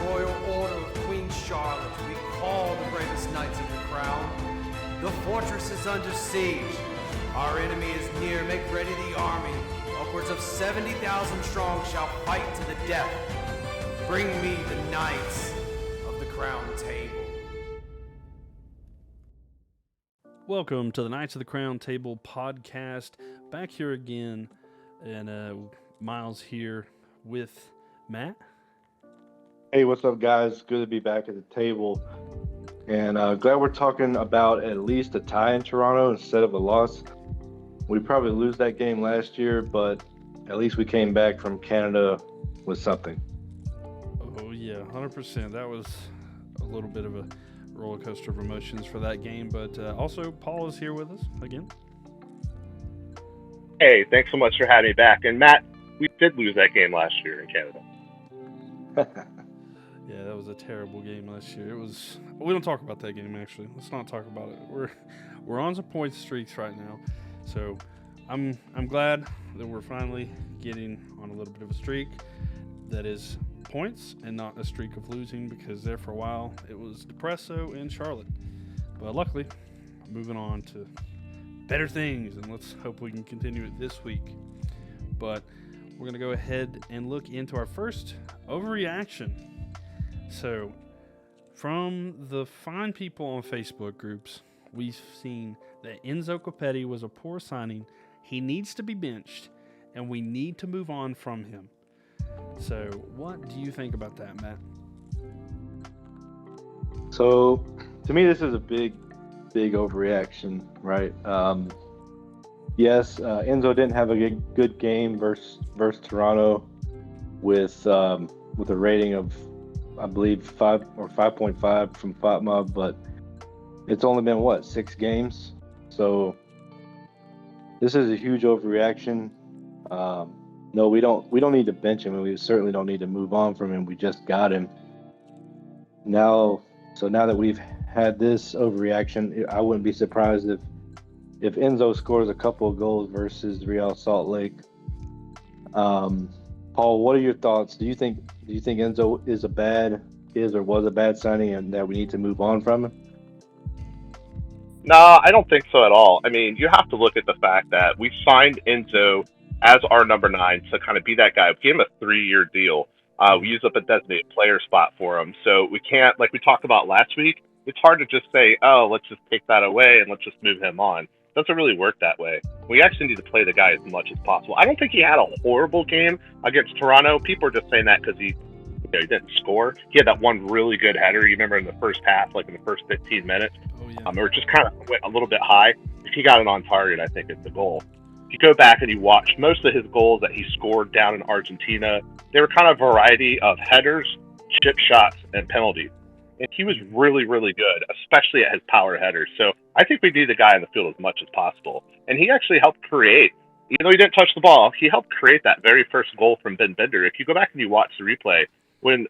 royal order of Queen Charlotte, we call the bravest knights of the crown. The fortress is under siege. Our enemy is near. Make ready the army. Upwards of 70,000 strong shall fight to the death. Bring me the knights of the crown table. Welcome to the Knights of the Crown Table podcast. Back here again, and Myles here with Matt. Hey, what's up, guys? Good to be back at the table. And glad we're talking about at least a tie in Toronto instead of a loss. We probably lose that game last year, but at least we came back from Canada with something. Oh, yeah, 100%. That was a little bit of a roller coaster of emotions for that game. But also, Paul is here with us again. Hey, thanks so much for having me back. And Matt, we did lose that game last year in Canada. Yeah, that was a terrible game last year. It was. We don't talk about that game, actually. Let's not talk about it. We're on some point streaks right now, so I'm glad that we're finally getting on a little bit of a streak that is points and not a streak of losing, because there for a while it was Depresso and Charlotte. But luckily, moving on to better things, and let's hope we can continue it this week. But we're going to go ahead and look into our first overreaction. So, from the fine people on Facebook groups, we've seen that Enzo Copetti was a poor signing. He needs to be benched, and we need to move on from him. So, what do you think about that, Matt? So, to me, this is a big overreaction, right? Yes, Enzo didn't have a good game versus Toronto with a rating of, I believe, 5 or 5.5 from FOTMOB, but it's only been 6 games. So this is a huge overreaction. No, we don't need to bench him, and we certainly don't need to move on from him. We just got him. Now that we've had this overreaction, I wouldn't be surprised if Enzo scores a couple of goals versus Real Salt Lake. Paul, what are your thoughts? Do you think Enzo is or was a bad signing, and that we need to move on from him? No, I don't think so at all. I mean, you have to look at the fact that we signed Enzo as our number 9 to kind of be that guy. We gave him a 3-year deal. We used up a designated player spot for him. So we can't, like we talked about last week, it's hard to just say, oh, let's just take that away and let's just move him on. It doesn't really work that way. We actually need to play the guy as much as possible. I don't think he had a horrible game against Toronto. People are just saying that because he didn't score. He had that one really good header. You remember in the first half, like in the first 15 minutes? Oh, yeah. Or just kind of went a little bit high. If he got it on target, I think it's the goal. If you go back and you watch most of his goals that he scored down in Argentina, they were kind of a variety of headers, chip shots, and penalties. And he was really, really good, especially at his power headers. So I think we need the guy in the field as much as possible. And he actually helped create, even though he didn't touch the ball, he helped create that very first goal from Ben Bender. If you go back and you watch the replay, when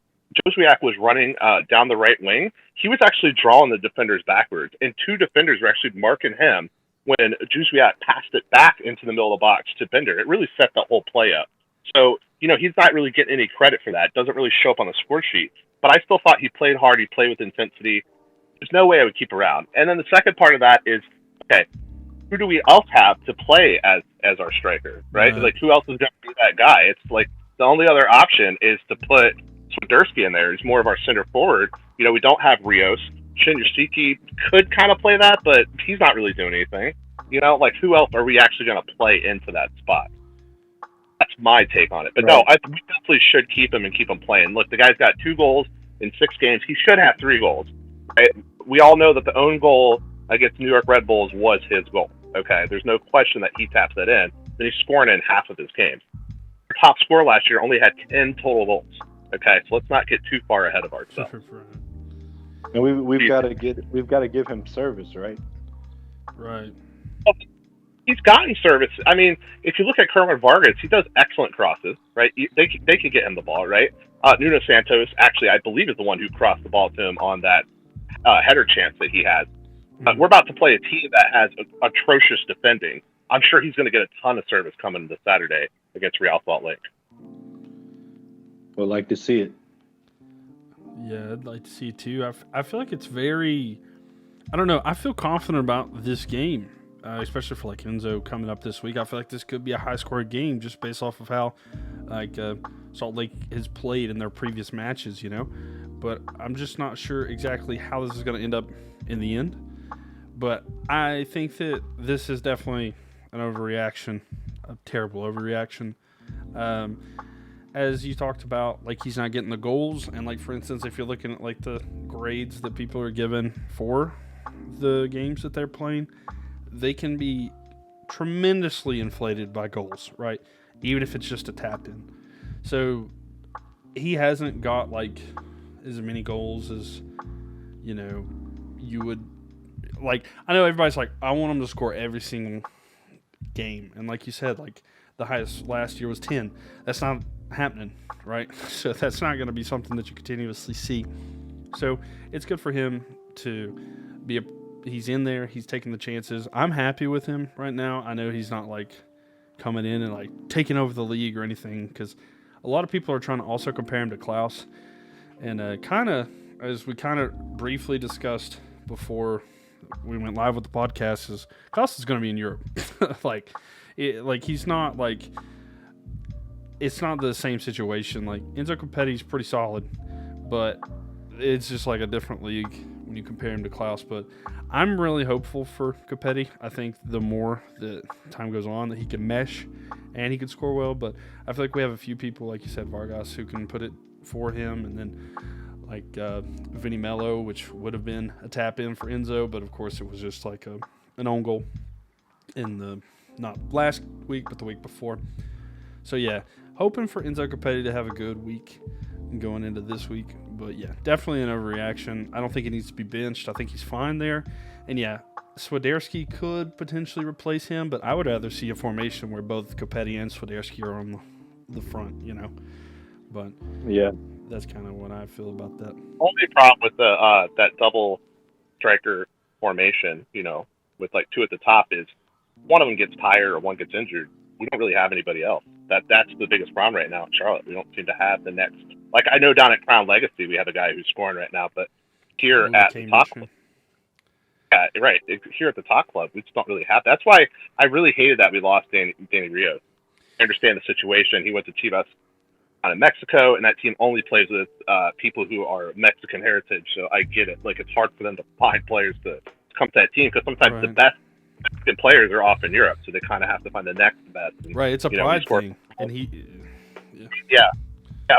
Jóźwiak was running down the right wing, he was actually drawing the defenders backwards. And 2 defenders were actually marking him when Jóźwiak passed it back into the middle of the box to Bender. It really set the whole play up. So, he's not really getting any credit for that. It doesn't really show up on the score sheet. But I still thought he played hard. He played with intensity. There's no way I would keep around. And then the second part of that is, okay, who do we else have to play as our striker, right? Like, who else is going to be that guy? It's like the only other option is to put Swiderski in there. He's more of our center forward. We don't have Rios. Shinyashiki could kind of play that, but he's not really doing anything. Like, who else are we actually going to play into that spot? That's my take on it. But right. No, we definitely should keep him and keep him playing. Look, the guy's got 2 goals in 6 games. He should have 3 goals. Right? We all know that the own goal against New York Red Bulls was his goal. Okay, there's no question that he taps that in. Then he's scoring in half of his games. Our top scorer last year only had 10 total goals. Okay, so let's not get too far ahead of ourselves. And we've got to give him service, right? Right. He's gotten service. I mean, if you look at Kerwin Vargas, he does excellent crosses, right? They can get him the ball, right? Nuno Santos, actually, I believe, is the one who crossed the ball to him on that header chance that he had. We're about to play a team that has atrocious defending. I'm sure he's going to get a ton of service coming this Saturday against Real Salt Lake. Would like to see it. Yeah, I'd like to see it too. I feel like it's very. I don't know. I feel confident about this game, especially for like Enzo coming up this week. I feel like this could be a high-scoring game just based off of how like Salt Lake has played in their previous matches, But I'm just not sure exactly how this is going to end up in the end. But I think that this is definitely an overreaction, a terrible overreaction. As you talked about, like he's not getting the goals, and like for instance, if you're looking at like the grades that people are given for the games that they're playing, they can be tremendously inflated by goals, right? Even if it's just a tap in. So he hasn't got like as many goals as you would like. I know everybody's like, I want him to score every single game, and like you said, like the highest last year was 10. That's not happening, right? So that's not going to be something that you continuously see. So it's good for him to be he's in there, he's taking the chances. I'm happy with him right now. I know he's not like coming in and like taking over the league or anything, because a lot of people are trying to also compare him to Klaus. And kind of, as we kind of briefly discussed before we went live with the podcast, is Klaus is going to be in Europe. He's not like, it's not the same situation. Like Enzo Competti's pretty solid, but it's just like a different league when you compare him to Klaus. But I'm really hopeful for Capetti. I think the more that time goes on, that he can mesh and he can score well. But I feel like we have a few people, like you said, Vargas, who can put it for him, and then like Vinny Mello, which would have been a tap in for Enzo, but of course it was just like an own goal in the not last week but the week before. So yeah, hoping for Enzo Capetti to have a good week going into this week. But yeah, definitely an overreaction. I don't think he needs to be benched. I think he's fine there. And yeah, Swiderski could potentially replace him, but I would rather see a formation where both Capetti and Swiderski are on the front, But yeah, that's kind of what I feel about that. Only problem with the that double striker formation, with like two at the top, is one of them gets tired or one gets injured. We don't really have anybody else. That's the biggest problem right now in Charlotte. We don't seem to have the next. Like I know down at Crown Legacy we have a guy who's scoring right now, but here at the top club, yeah, right. Here at the top club, we just don't really have. That's why I really hated that we lost Danny Rios. I understand the situation. He went to Chivas out of Mexico, and that team only plays with people who are Mexican heritage. So I get it. Like it's hard for them to find players to come to that team, because sometimes the best Mexican players are off in Europe, so they kind of have to find the next best. And, right, it's a pride thing, and yeah,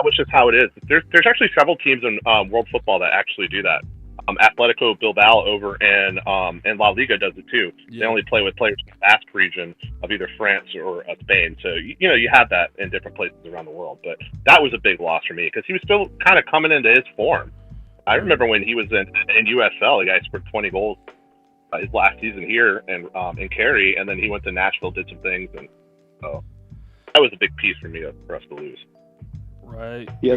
which is how it is. There's actually several teams in world football that actually do that. Atletico Bilbao over in La Liga does it too. Yeah. They only play with players from the Basque region of either France or Spain. So you have that in different places around the world. But that was a big loss for me, because he was still kind of coming into his form. I remember when he was in USL, the guy scored 20 goals his last season here and in Cary, and then he went to Nashville, did some things, and so that was a big piece for me for us to lose. Right. Yeah.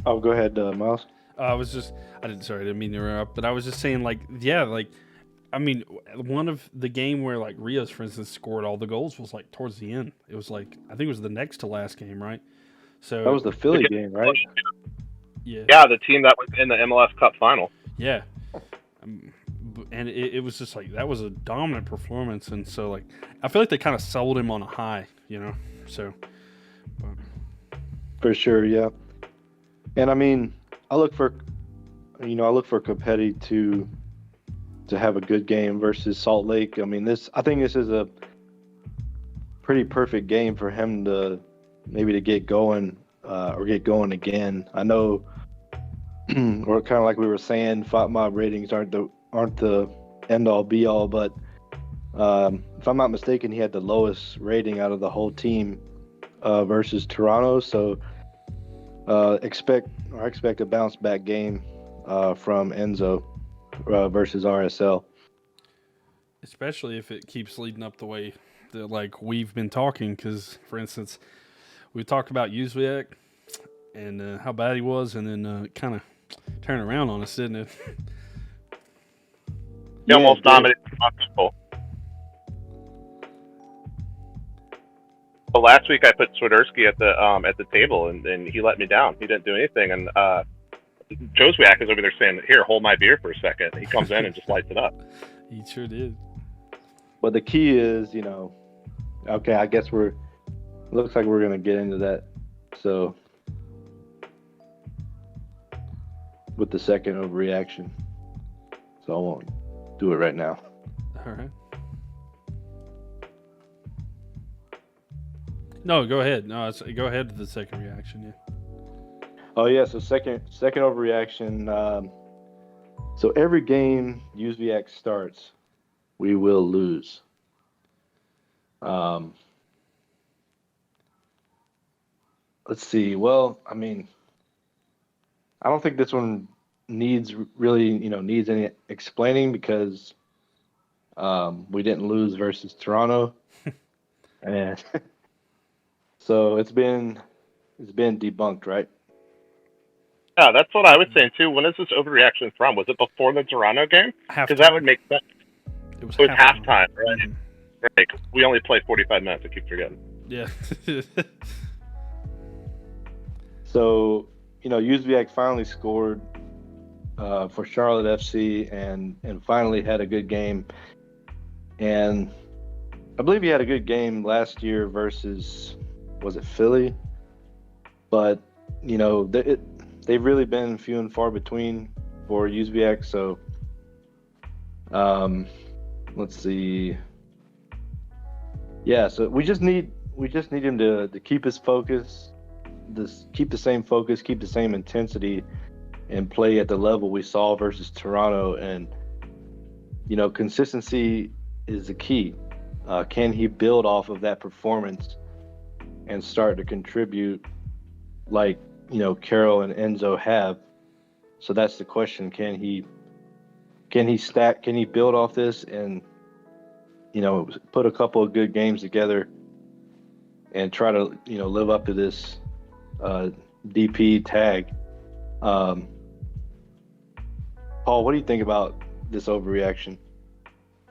Oh, go ahead, Myles. I didn't mean to interrupt, but I was just saying, one of the game where like Rios, for instance, scored all the goals was like towards the end. It was like, I think it was the next to last game, right? So that was the Philly game, right? Yeah. Yeah, the team that was in the MLS Cup final. Yeah. And it was just like, that was a dominant performance, and so like I feel like they kind of sold him on a high, So. For sure, yeah. And I mean, I look for Capetti to have a good game versus Salt Lake. I mean, I think this is a pretty perfect game for him to get going or get going again. I know, or kind of like we were saying, FOTMOB ratings aren't the end all be all, but if I'm not mistaken, he had the lowest rating out of the whole team versus Toronto. So expect a bounce back game from Enzo versus RSL. Especially if it keeps leading up the way that like we've been talking, because for instance, we talked about Uzviak and how bad he was, and then kind of turned around on us, didn't it? He almost dominated the goal. Well, last week I put Swiderski at the table, and he let me down. He didn't do anything, and Joswiak is over there saying, "Here, hold my beer for a second." He comes in and just lights it up. He sure did. But the key is, okay, I guess looks like we're gonna get into that. So with the second overreaction, so I won't do it right now. All right. No, go ahead. No, go ahead to the second reaction. Yeah. Oh yeah, so second overreaction. So every game USVX starts, we will lose. Let's see. Well, I mean, I don't think this one needs any explaining because we didn't lose versus Toronto, and so it's been debunked, right? Yeah, that's what I was saying too. When is this overreaction from? Was it before the Toronto game? Because that would make sense. It was halftime, right? Mm-hmm. Right. We only play 45 minutes. I keep forgetting. Yeah. So, USVX finally scored for Charlotte FC and finally had a good game. And I believe he had a good game last year versus, was it Philly? But, they've really been few and far between for USVX. So, let's see. Yeah, so we just need him to keep his focus, keep the same focus, keep the same intensity, and play at the level we saw versus Toronto. And consistency is the key. Can he build off of that performance and start to contribute like Carroll and Enzo have? So that's the question. Can he build off this and put a couple of good games together and try to live up to this DP tag? Paul, what do you think about this overreaction?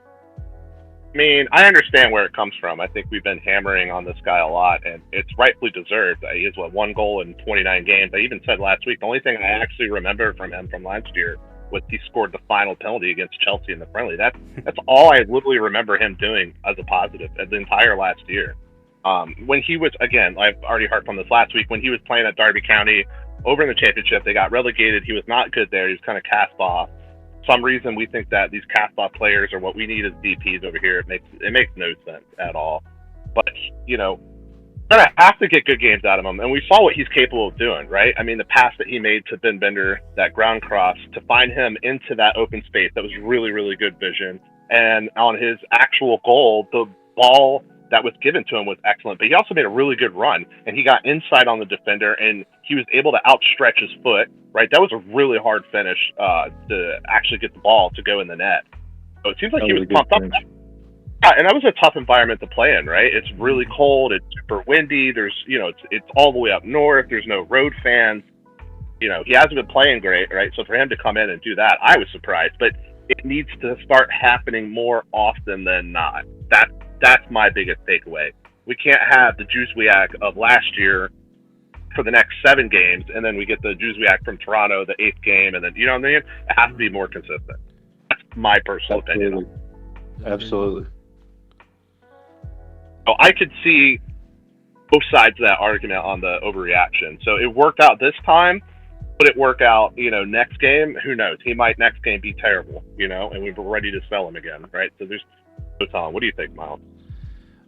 I mean, I understand where it comes from. I think we've been hammering on this guy a lot, and it's rightfully deserved. He has, 1 goal in 29 games. I even said last week, the only thing I actually remember from him from last year was he scored the final penalty against Chelsea in the friendly. That's all I literally remember him doing as a positive the entire last year. When he was, again, I've already harped on this last week, when he was playing at Derby County over in the championship, they got relegated. He was not good there. He was kind of cast off. For some reason, we think that these cast off players are what we need as DPs over here. It makes no sense at all. But, we're going to have to get good games out of him. And we saw what he's capable of doing, right? I mean, the pass that he made to Ben Bender, that ground cross, to find him into that open space, that was really, really good vision. And on his actual goal, the ball that was given to him was excellent. But he also made a really good run. And he got inside on the defender, and he was able to outstretch his foot, right? That was a really hard finish to actually get the ball to go in the net. So it seems like he was pumped up. Yeah, and that was a tough environment to play in, right? It's really cold. It's super windy. There's, it's all the way up north. There's no road fans. He hasn't been playing great, right? So for him to come in and do that, I was surprised. But it needs to start happening more often than not. That's my biggest takeaway. We can't have the Juzwiak of last year for the next 7 games, and then we get the Juzwiak from Toronto, the 8th game, and then, you know what I mean? It has to be more consistent. That's my personal opinion. Absolutely. So I could see both sides of that argument on the overreaction. So it worked out this time. Would it work out, next game? Who knows? He might next game be terrible, and we were ready to sell him again, right? So there's no telling. What do you think, Myles?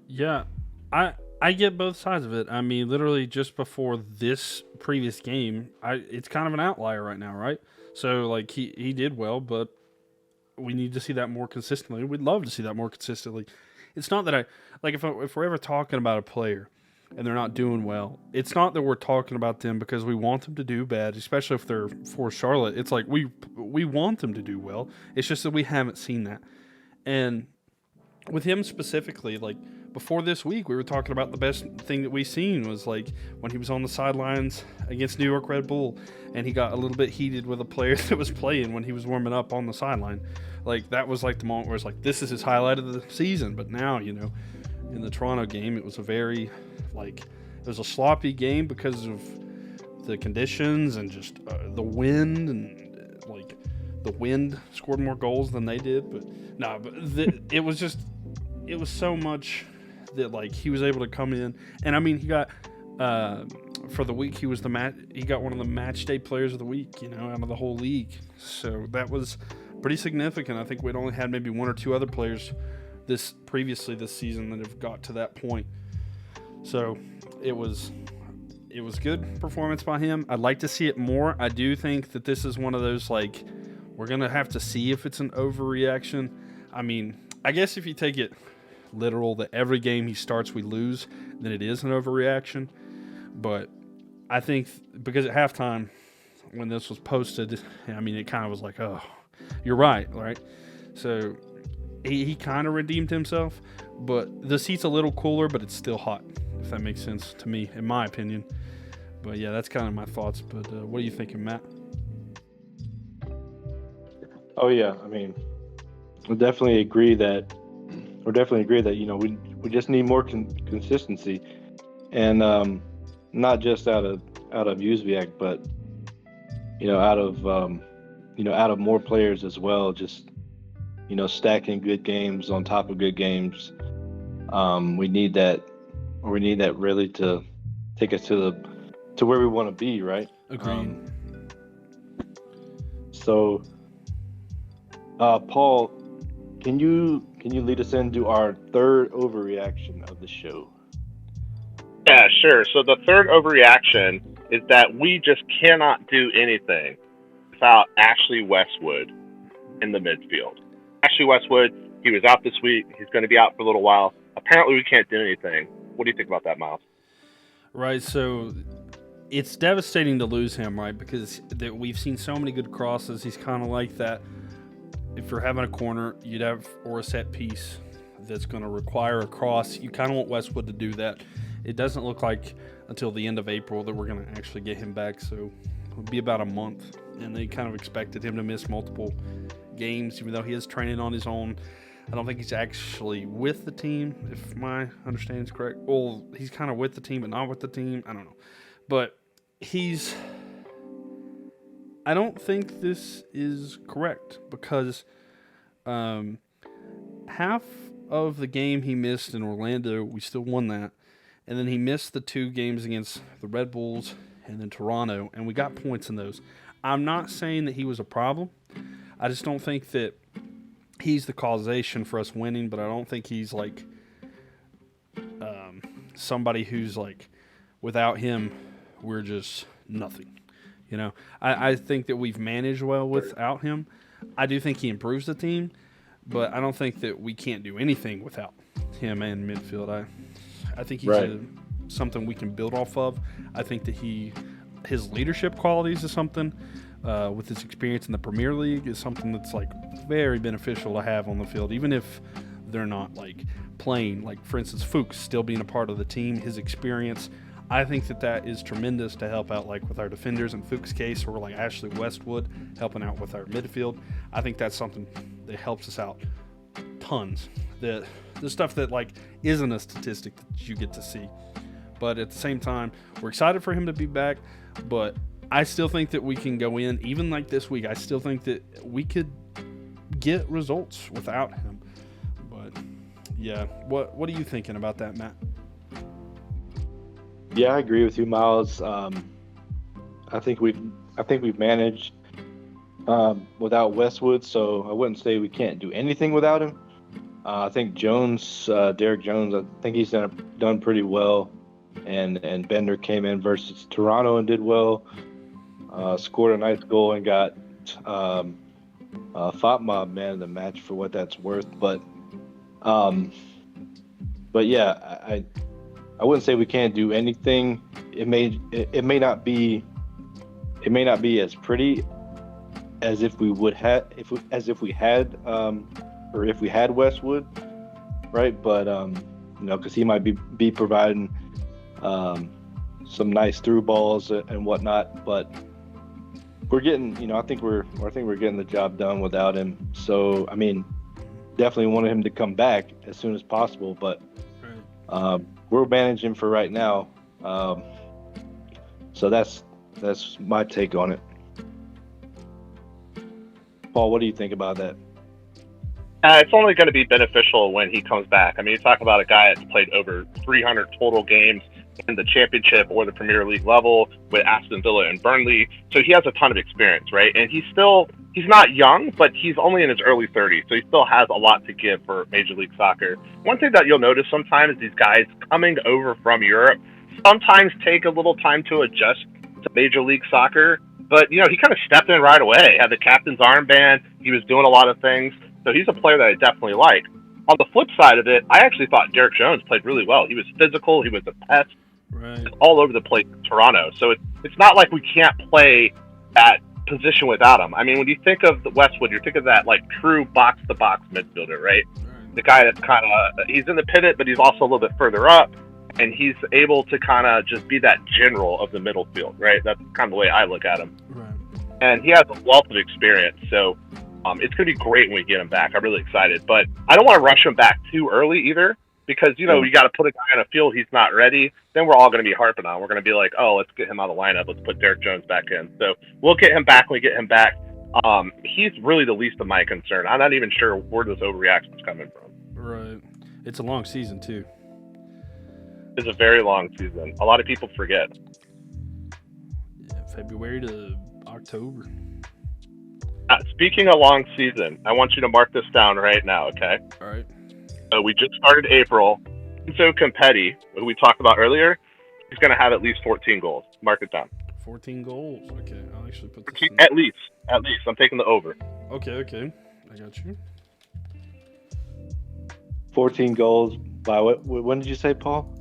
Yeah, I get both sides of it. I mean, literally just before this previous game, it's kind of an outlier right now, right? So, like, he did well, but we need to see that more consistently. We'd love to see that more consistently. It's not that if we're ever talking about a player and they're not doing well, it's not that we're talking about them because we want them to do bad, especially if they're for Charlotte. It's like we want them to do well. It's just that we haven't seen that. And with him specifically, like, before this week, we were talking about the best thing that we seen was like when he was on the sidelines against New York Red Bull, and he got a little bit heated with a player that was playing when he was warming up on the sideline. Like, that was like the moment where it's like, this is his highlight of the season. But now, in the Toronto game, it was a very, it was a sloppy game because of the conditions and just the wind, and the wind scored more goals than they did. But it was so much that he was able to come in, and I mean he got for the week he got one of the match day players of the week, out of the whole league. So that was pretty significant. I think we'd only had maybe one or two other players previously this season that have got to that point. So it was good performance by him. I'd like to see it more. I do think that this is one of those we're gonna have to see if it's an overreaction. I mean, I guess if you take it literal that every game he starts we lose, then it is an overreaction. But I think because at halftime when this was posted, I mean it kind of was oh, you're right? So he kind of redeemed himself, but the seat's a little cooler, but it's still hot, if that makes sense to me, in my opinion. But yeah, that's kind of my thoughts. But what are you thinking, Matt? Oh yeah, I mean, we definitely agree that we just need more consistency, and not just out of Uzviak, but out of more players as well. Just stacking good games on top of good games. We need that really to take us to where we want to be, right? Agreed. So, Paul, can you lead us into our third overreaction of the show? Yeah, sure. So the third overreaction is that we just cannot do anything without Ashley Westwood in the midfield. Ashley Westwood, he was out this week. He's going to be out for a little while. Apparently, we can't do anything. What do you think about that, Myles? Right, so it's devastating to lose him, right? Because we've seen so many good crosses. He's kind of like that. If you're having a corner, or a set piece that's going to require a cross, you kind of want Westwood to do that. It doesn't look like until the end of April that we're going to actually get him back, so it'll be about a month. And they kind of expected him to miss multiple games, even though he is training on his own. I don't think he's actually with the team, if my understanding is correct. Well, he's kind of with the team, but not with the team. I don't know. But I don't think this is correct because half of the game he missed in Orlando, we still won that. And then he missed the two games against the Red Bulls and then Toronto, and we got points in those. I'm not saying that he was a problem. I just don't think that he's the causation for us winning, but I don't think he's somebody who's without him, we're just nothing. I think that we've managed well without him. I do think he improves the team, but I don't think that we can't do anything without him and midfield. I think he's something we can build off of. I think that his leadership qualities is something with his experience in the Premier League is something that's very beneficial to have on the field, even if they're not playing. For instance, Fuchs still being a part of the team, his experience. I think that is tremendous to help out with our defenders in Fuchs' case, or Ashley Westwood helping out with our midfield. I think that's something that helps us out tons. The stuff that isn't a statistic that you get to see. But at the same time, we're excited for him to be back, but I still think that we can go in, even this week, I still think that we could get results without him. But yeah, what are you thinking about that, Matt? Yeah, I agree with you, Myles. I think we've managed without Westwood, so I wouldn't say we can't do anything without him. I think Derek Jones, I think he's done pretty well, and Bender came in versus Toronto and did well. Scored a nice goal and got Fatma man of the match for what that's worth. But yeah, I wouldn't say we can't do anything. It may not be as pretty as if we had Westwood, right? But because he might be providing some nice through balls and whatnot. But we're getting, I think we're getting the job done without him. So I mean, definitely wanted him to come back as soon as possible. But We're managing for right now. So that's my take on it. Paul, what do you think about that? It's only going to be beneficial when he comes back. I mean, you talk about a guy that's played over 300 total games in the championship or the Premier League level with Aston Villa and Burnley. So he has a ton of experience, right? And he's not young, but he's only in his early 30s. So he still has a lot to give for Major League Soccer. One thing that you'll notice sometimes, these guys coming over from Europe sometimes take a little time to adjust to Major League Soccer. But, he kind of stepped in right away, had the captain's armband. He was doing a lot of things. So he's a player that I definitely like. On the flip side of it, I actually thought Derek Jones played really well. He was physical. He was a pest. Right. All over the place in Toronto. So it's not like we can't play that position without him. I mean, when you think of the Westwood, you think of that like true box-to-box midfielder, right? The guy that's kind of, he's in the pivot, but he's also a little bit further up. And he's able to kind of just be that general of the middle field, right? That's kind of the way I look at him. Right. And he has a wealth of experience. So it's going to be great when we get him back. I'm really excited. But I don't want to rush him back too early either, because, you got to put a guy on a field he's not ready. Then we're all going to be harping on. We're going to be like, oh, let's get him out of the lineup. Let's put Derek Jones back in. So we'll get him back when we get him back. He's really the least of my concern. I'm not even sure where this overreaction is coming from. Right. It's a long season, too. It's a very long season. A lot of people forget. Yeah, February to October. Speaking of long season, I want you to mark this down right now, okay? All right. So we just started April. Enzo Campetti, who we talked about earlier, he's going to have at least 14 goals. Mark it down. 14 goals. Okay, I'll actually put this in. At least. I'm taking the over. Okay. I got you. 14 goals by what? When did you say, Paul?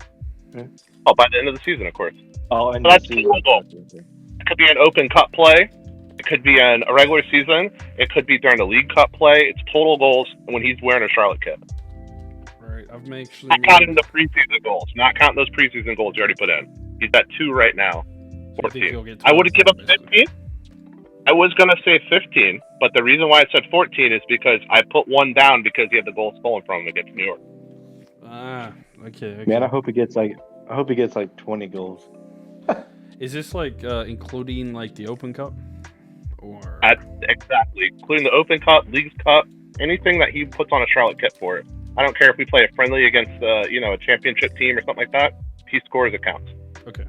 Oh, by the end of the season, of course. Oh, and so that's total goal. It could be an Open Cup play. It could be in a regular season. It could be during the League Cup play. It's total goals when he's wearing a Charlotte kit. Right. I've actually not counting the preseason goals. Not counting those preseason goals you already put in. He's at 2 right now. 14. I would have given him 15. I was going to say 15, but the reason why I said 14 is because I put one down because he had the goal stolen from him against New York. Okay. Man, I hope he gets like 20 goals. Is this like including like the Open Cup? Or exactly, including the Open Cup, Leagues Cup, anything that he puts on a Charlotte kit for it. I don't care if we play a friendly against a championship team or something like that. If he scores, it counts. Okay.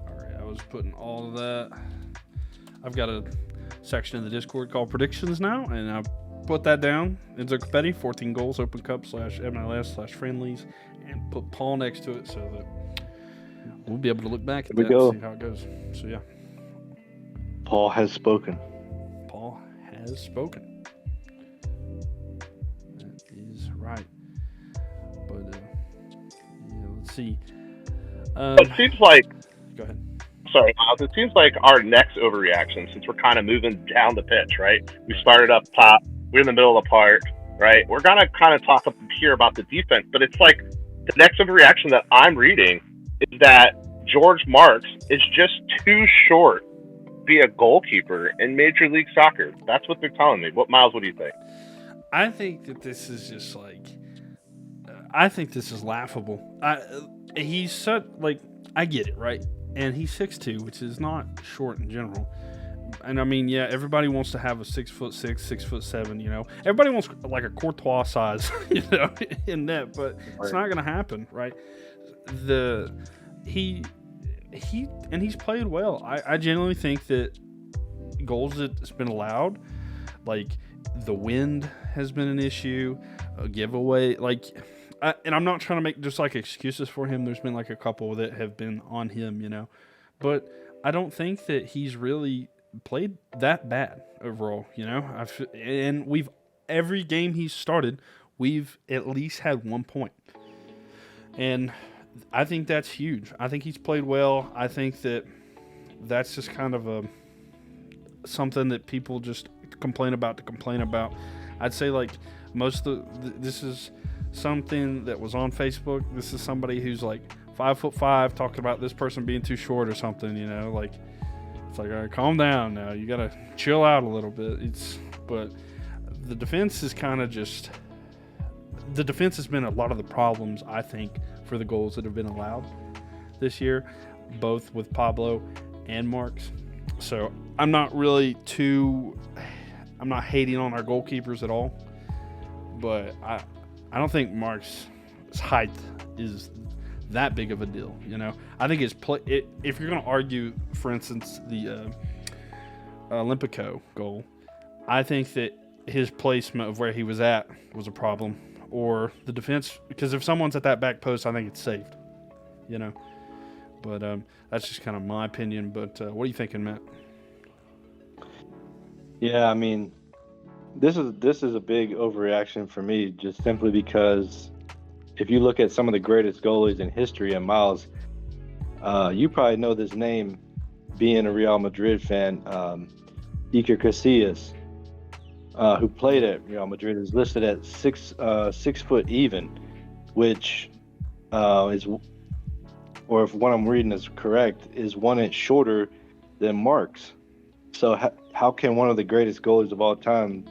All right, I was putting all of that. I've got a section in the Discord called Predictions now, and I put that down. Enzo Campetti, 14 goals, Open Cup /MLS/friendlies, and put Paul next to it so that we'll be able to look back at that and see how it goes. So yeah. Paul has spoken. Paul has spoken. That is right. But let's see. It seems like. Go ahead. Sorry, Myles. It seems like our next overreaction, since we're kind of moving down the pitch, right? We started up top. We're in the middle of the park, right? We're gonna kind of talk up here about the defense, but it's like the next overreaction that I'm reading is that George Marks is just too short to be a goalkeeper in Major League Soccer. That's what they're telling me. Myles, what do you think? I think that this is just like, I think this is laughable. He's such, like, I get it, right? And he's 6'2", which is not short in general. And I mean, yeah, everybody wants to have a 6'6", 6'7", Everybody wants like a Courtois size, in net, but it's not going to happen, right? He's played well. I genuinely think that goals that's been allowed, like the wind has been an issue, a giveaway, and I'm not trying to make just like excuses for him. There's been like a couple that have been on him, but I don't think that he's really played that bad overall, and every game he's started, we've at least had 1 point. And I think that's huge. I think he's played well. I think that's just kind of something that people just complain about to complain about. I'd say like most of this is something that was on Facebook. This is somebody who's like 5'5", talking about this person being too short or something, like it's like, all right, calm down now. You gotta chill out a little bit. But the defense is kind of just, the defense has been a lot of the problems, I think, for the goals that have been allowed this year, both with Pablo and Marks. So I'm not hating on our goalkeepers at all, but I don't think Marks' height is that big of a deal. I think if you're going to argue, for instance, the Olympico goal, I think that his placement of where he was at was a problem, or the defense, because if someone's at that back post, I think it's saved. But that's just kind of my opinion. But what are you thinking, Matt? Yeah, I mean, this is a big overreaction for me, just simply because if you look at some of the greatest goalies in history, and Myles, you probably know this name, being a Real Madrid fan, Iker Casillas, who played at Real Madrid, is listed at 6 foot even, which is, or if what I'm reading is correct, is 1 inch shorter than Marks. So how can one of the greatest goalies of all time,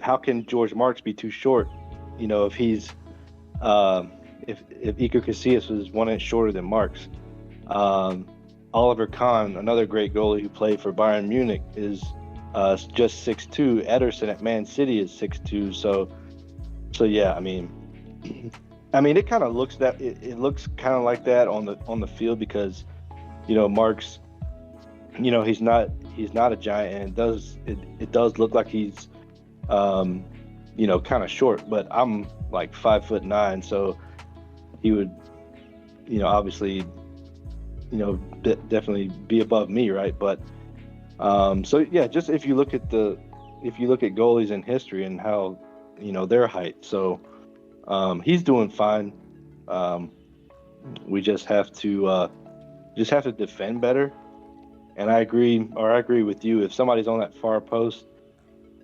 how can George Marks be too short? If he's if Iker Casillas was 1 inch shorter than Marks. Oliver Kahn, another great goalie who played for Bayern Munich, is just 6'2". Ederson at Man City is 6'2". So yeah, I mean, it kind of looks it looks kind of like that on the field, because Marks, he's not a giant, and it does look like he's kind of short, but I'm like 5'9", so he would obviously definitely be above me, right? But so yeah, just if you look at goalies in history and how their height, so he's doing fine. We just have to defend better. And I agree with you. If somebody's on that far post,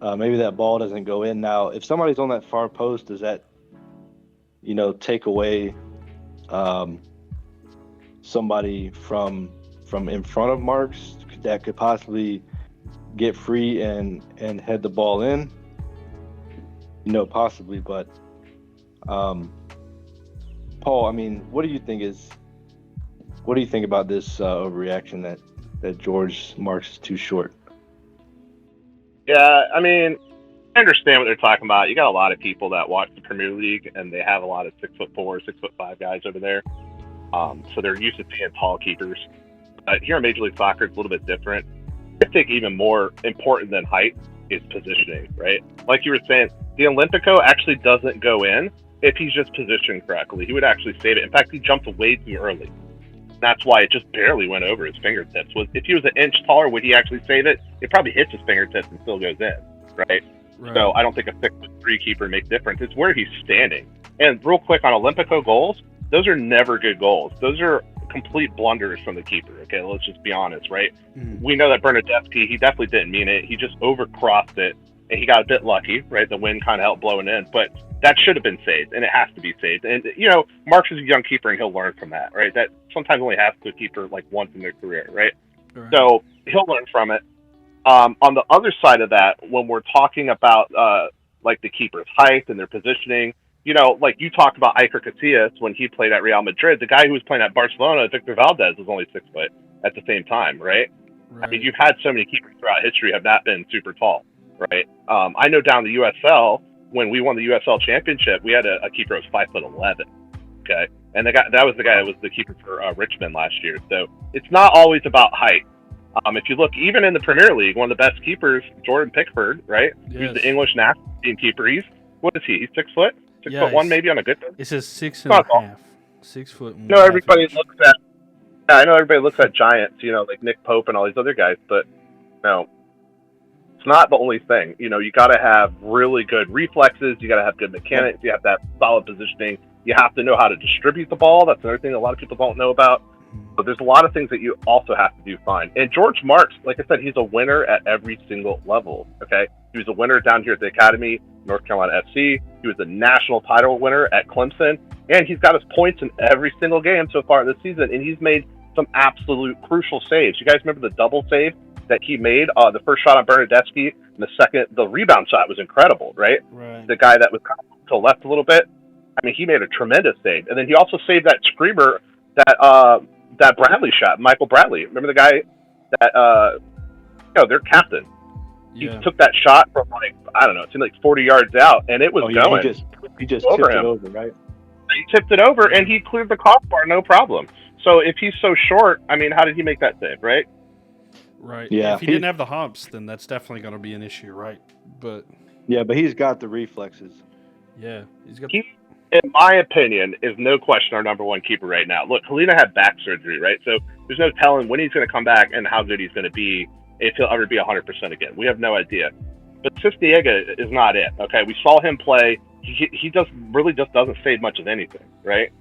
maybe that ball doesn't go in. Now, if somebody's on that far post, does that take away somebody from in front of Marks that could possibly get free and head the ball in? Possibly. But Paul, I mean, what do you think about this overreaction that George Marks is too short? Yeah, I mean, I understand what they're talking about. You got a lot of people that watch the Premier League, and they have a lot of 6'4", 6'5" guys over there. So they're used to seeing tall keepers. But here in Major League Soccer, it's a little bit different. I think even more important than height is positioning, right? Like you were saying, the Olympico actually doesn't go in if he's just positioned correctly. He would actually save it. In fact, he jumped way too early. That's why it just barely went over his fingertips. If he was an inch taller, would he actually save it? It probably hits his fingertips and still goes in, right? So I don't think a 6'3" keeper makes difference. It's where he's standing. And real quick on Olympico goals, those are never good goals. Those are complete blunders from the keeper. Okay, let's just be honest, right? We know that Bernadeschi, he definitely didn't mean it. He just overcrossed it, and he got a bit lucky, right? The wind kind of helped blowing in, but that should have been saved, and it has to be saved. And Marks is a young keeper, and he'll learn from that, right? That sometimes only happens to a keeper like once in their career, right? So he'll learn from it. On the other side of that, when we're talking about like the keeper's height and their positioning, like you talked about Iker Casillas when he played at Real Madrid. The guy who was playing at Barcelona, Victor Valdez, was only 6 foot at the same time, right? I mean, you've had so many keepers throughout history have not been super tall, right? I know down the USL, when we won the USL championship, we had a keeper who was 5'11", okay? And that was the guy that was the keeper for Richmond last year. So it's not always about height. If you look, even in the Premier League, one of the best keepers, Jordan Pickford, right? Yes. He's the English national team keeper. What is he? He's 6 foot? 6'1" maybe on a good day? It says 6.5. 6 foot. No, everybody looks at. Yeah, I know everybody looks at giants, like Nick Pope and all these other guys, but no, it's not the only thing. You got to have really good reflexes. You got to have good mechanics. You have to have solid positioning. You have to know how to distribute the ball. That's another thing a lot of people don't know about. But there's a lot of things that you also have to do fine. And George Marks, like I said, he's a winner at every single level. Okay, he was a winner down here at the Academy, North Carolina FC. He was a national title winner at Clemson, and he's got his points in every single game so far this season. And he's made some absolute crucial saves. You guys remember the double save that he made? The first shot on Bernadeschi And the rebound shot was incredible, right? Right. The guy that was kind of to the left a little bit. I mean, he made a tremendous save, and then he also saved that screamer that Bradley shot, Michael Bradley. Remember the guy that their captain. Yeah. He took that shot from I don't know, it seemed like 40 yards out, and it was going. He just over tipped him. it over, right? He tipped it over, and he cleared the crossbar, no problem. So if he's so short, I mean, how did he make that save, right? Right. Yeah, If he didn't have the hops, then that's definitely going to be an issue, right? But yeah, but he's got the reflexes. yeah, he's got. In my opinion, is no question our number one keeper right now. Look, Kalina had back surgery, right? So there's no telling when he's going to come back and how good he's going to be, if he'll ever be 100% again. We have no idea. But Cisniega is not it, okay? We saw him play. He really just doesn't save much of anything, right?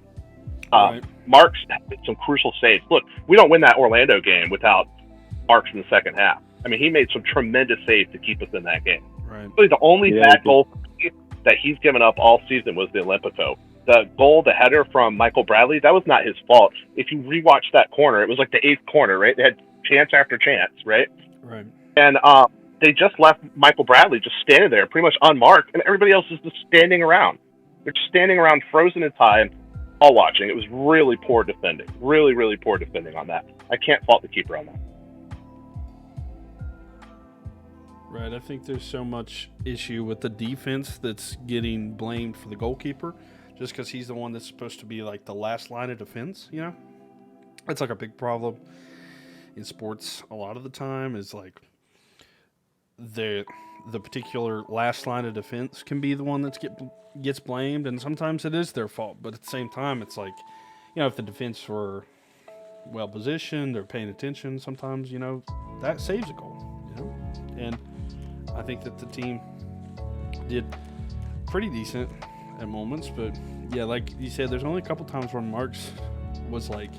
Right. Marks had some crucial saves. Look, we don't win that Orlando game without Marks in the second half. I mean, he made some tremendous saves to keep us in that game. Right. Really, the only bad goal that he's given up all season was the Olympico. The goal, the header from Michael Bradley, that was not his fault. If you rewatch that corner, it was like the 8th corner, right? They had chance after chance, right? Right. And they just left Michael Bradley just standing there, pretty much unmarked, and everybody else is just standing around. They're just standing around frozen in time, all watching. It was really poor defending. Really, really poor defending on that. I can't fault the keeper on that. Right. I think there's so much issue with the defense that's getting blamed for the goalkeeper just because he's the one that's supposed to be like the last line of defense, you know? That's like a big problem in sports a lot of the time is like the particular last line of defense can be the one that gets blamed, and sometimes it is their fault. But at the same time, it's like, you know, if the defense were well positioned or paying attention, sometimes, you know, that saves a goal, you know? And I think that the team did pretty decent at moments, but yeah, like you said, there's only a couple times where Marks was like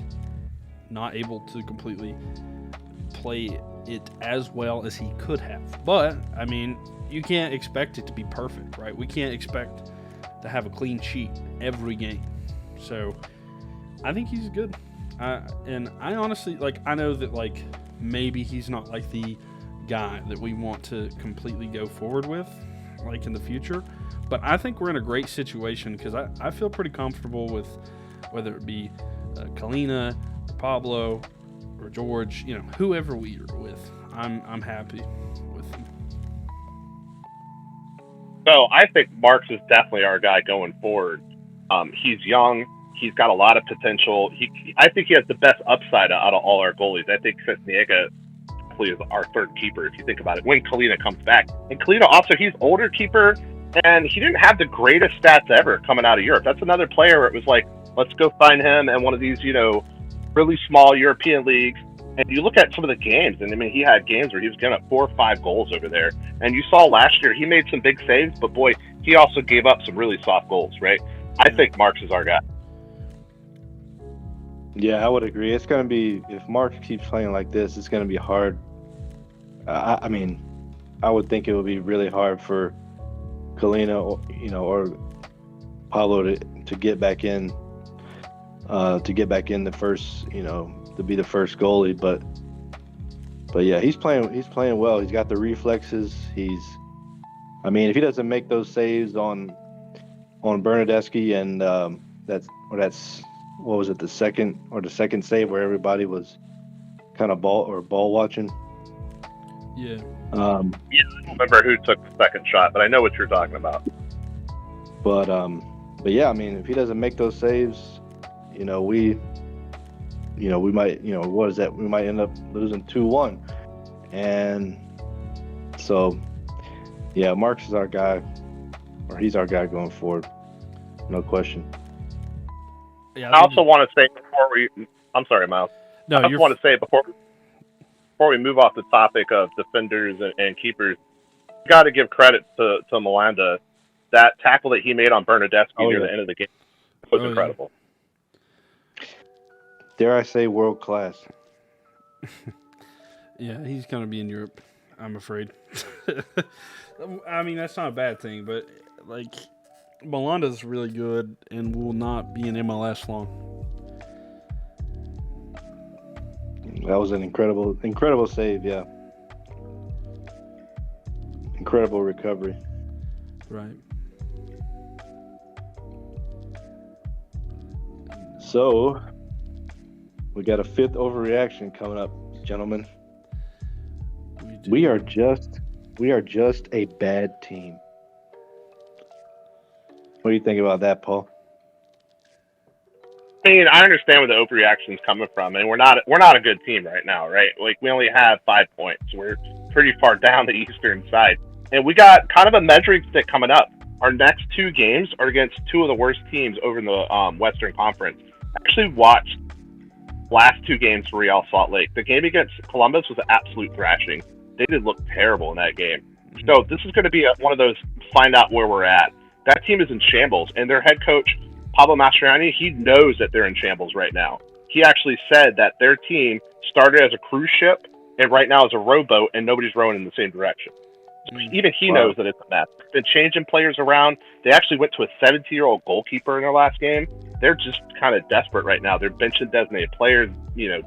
not able to completely play it as well as he could have. But I mean, you can't expect it to be perfect, right? We can't expect to have a clean sheet every game. So I think he's good. And I honestly, like, I know that like maybe he's not like the guy that we want to completely go forward with like in the future, but I think we're in a great situation because I feel pretty comfortable with whether it be Kalina or Pablo or George, you know, whoever we are with. I'm happy with him. So I think Marks is definitely our guy going forward. He's young. He's got a lot of potential. I think he has the best upside out of all our goalies. I think Cisniega is our third keeper, if you think about it, when Kalina comes back. And Kalina also, he's older keeper, and he didn't have the greatest stats ever coming out of Europe. That's another player where it was like, let's go find him in one of these, you know, really small European leagues. And you look at some of the games, and I mean, he had games where he was getting up 4 or 5 goals over there. And you saw last year, he made some big saves, but boy, he also gave up some really soft goals, right? I think Marks is our guy. Yeah, I would agree. It's going to be, if Marks keeps playing like this, it's going to be hard. I mean, I would think it would be really hard for Kalina, or Pablo to get back in, the first, to be the first goalie. But yeah, he's playing well. He's got the reflexes. I mean, if he doesn't make those saves on Bernadeschi, and that's what was it, the second save where everybody was kind of ball watching. Yeah. I don't remember who took the second shot, but I know what you're talking about. But yeah, I mean, if he doesn't make those saves, we might, what is that? We might end up losing 2-1. And so, yeah, Marks is our guy, or he's our guy going forward. No question. Yeah, I also want to say I'm sorry, Myles. No, I just want to say before we move off the topic of defenders and keepers, you got to give credit to Melanda. That tackle that he made on Bernadeschi near the end of the game was incredible. Yeah. Dare I say world class? Yeah, he's going to be in Europe, I'm afraid. I mean, that's not a bad thing, but like Melanda's really good and will not be in MLS long. That was an incredible save, yeah. incredible recovery. Right. So we got a fifth overreaction coming up, gentlemen. We are just a bad team. What do you think about that, Paul? I mean, I understand where the overreaction is coming from, and we're not a good team right now, right? Like, we only have 5 points. We're pretty far down the eastern side, and we got kind of a measuring stick coming up. Our next 2 games are against 2 of the worst teams over in the Western Conference. I actually watched last 2 games for Real Salt Lake. The game against Columbus was an absolute thrashing. They did look terrible in that game. So this is going to be one of those find out where we're at. That team is in shambles, and their head coach, Pablo Mastroianni, he knows that they're in shambles right now. He actually said that their team started as a cruise ship and right now is a rowboat, and nobody's rowing in the same direction. So even he knows that it's a mess. They've been changing players around. They actually went to a 17-year-old goalkeeper in their last game. They're just kind of desperate right now. They're benching designated players,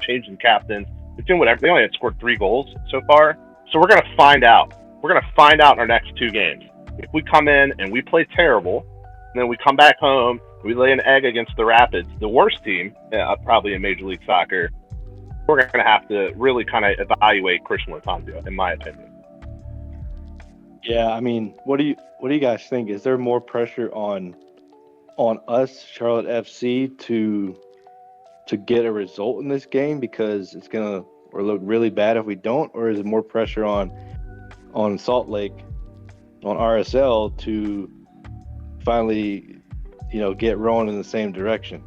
changing captains. They're doing whatever. They only had scored 3 goals so far. So we're going to find out. We're going to find out in our next 2 games. If we come in and we play terrible, and then we come back home, we lay an egg against the Rapids, the worst team, probably in Major League Soccer, we're going to have to really kind of evaluate Christian Latanzio, in my opinion. Yeah, I mean, what do you guys think? Is there more pressure on us, Charlotte FC, to get a result in this game because it's gonna look really bad if we don't, or is it more pressure on Salt Lake, on RSL to finally, get rowing in the same direction?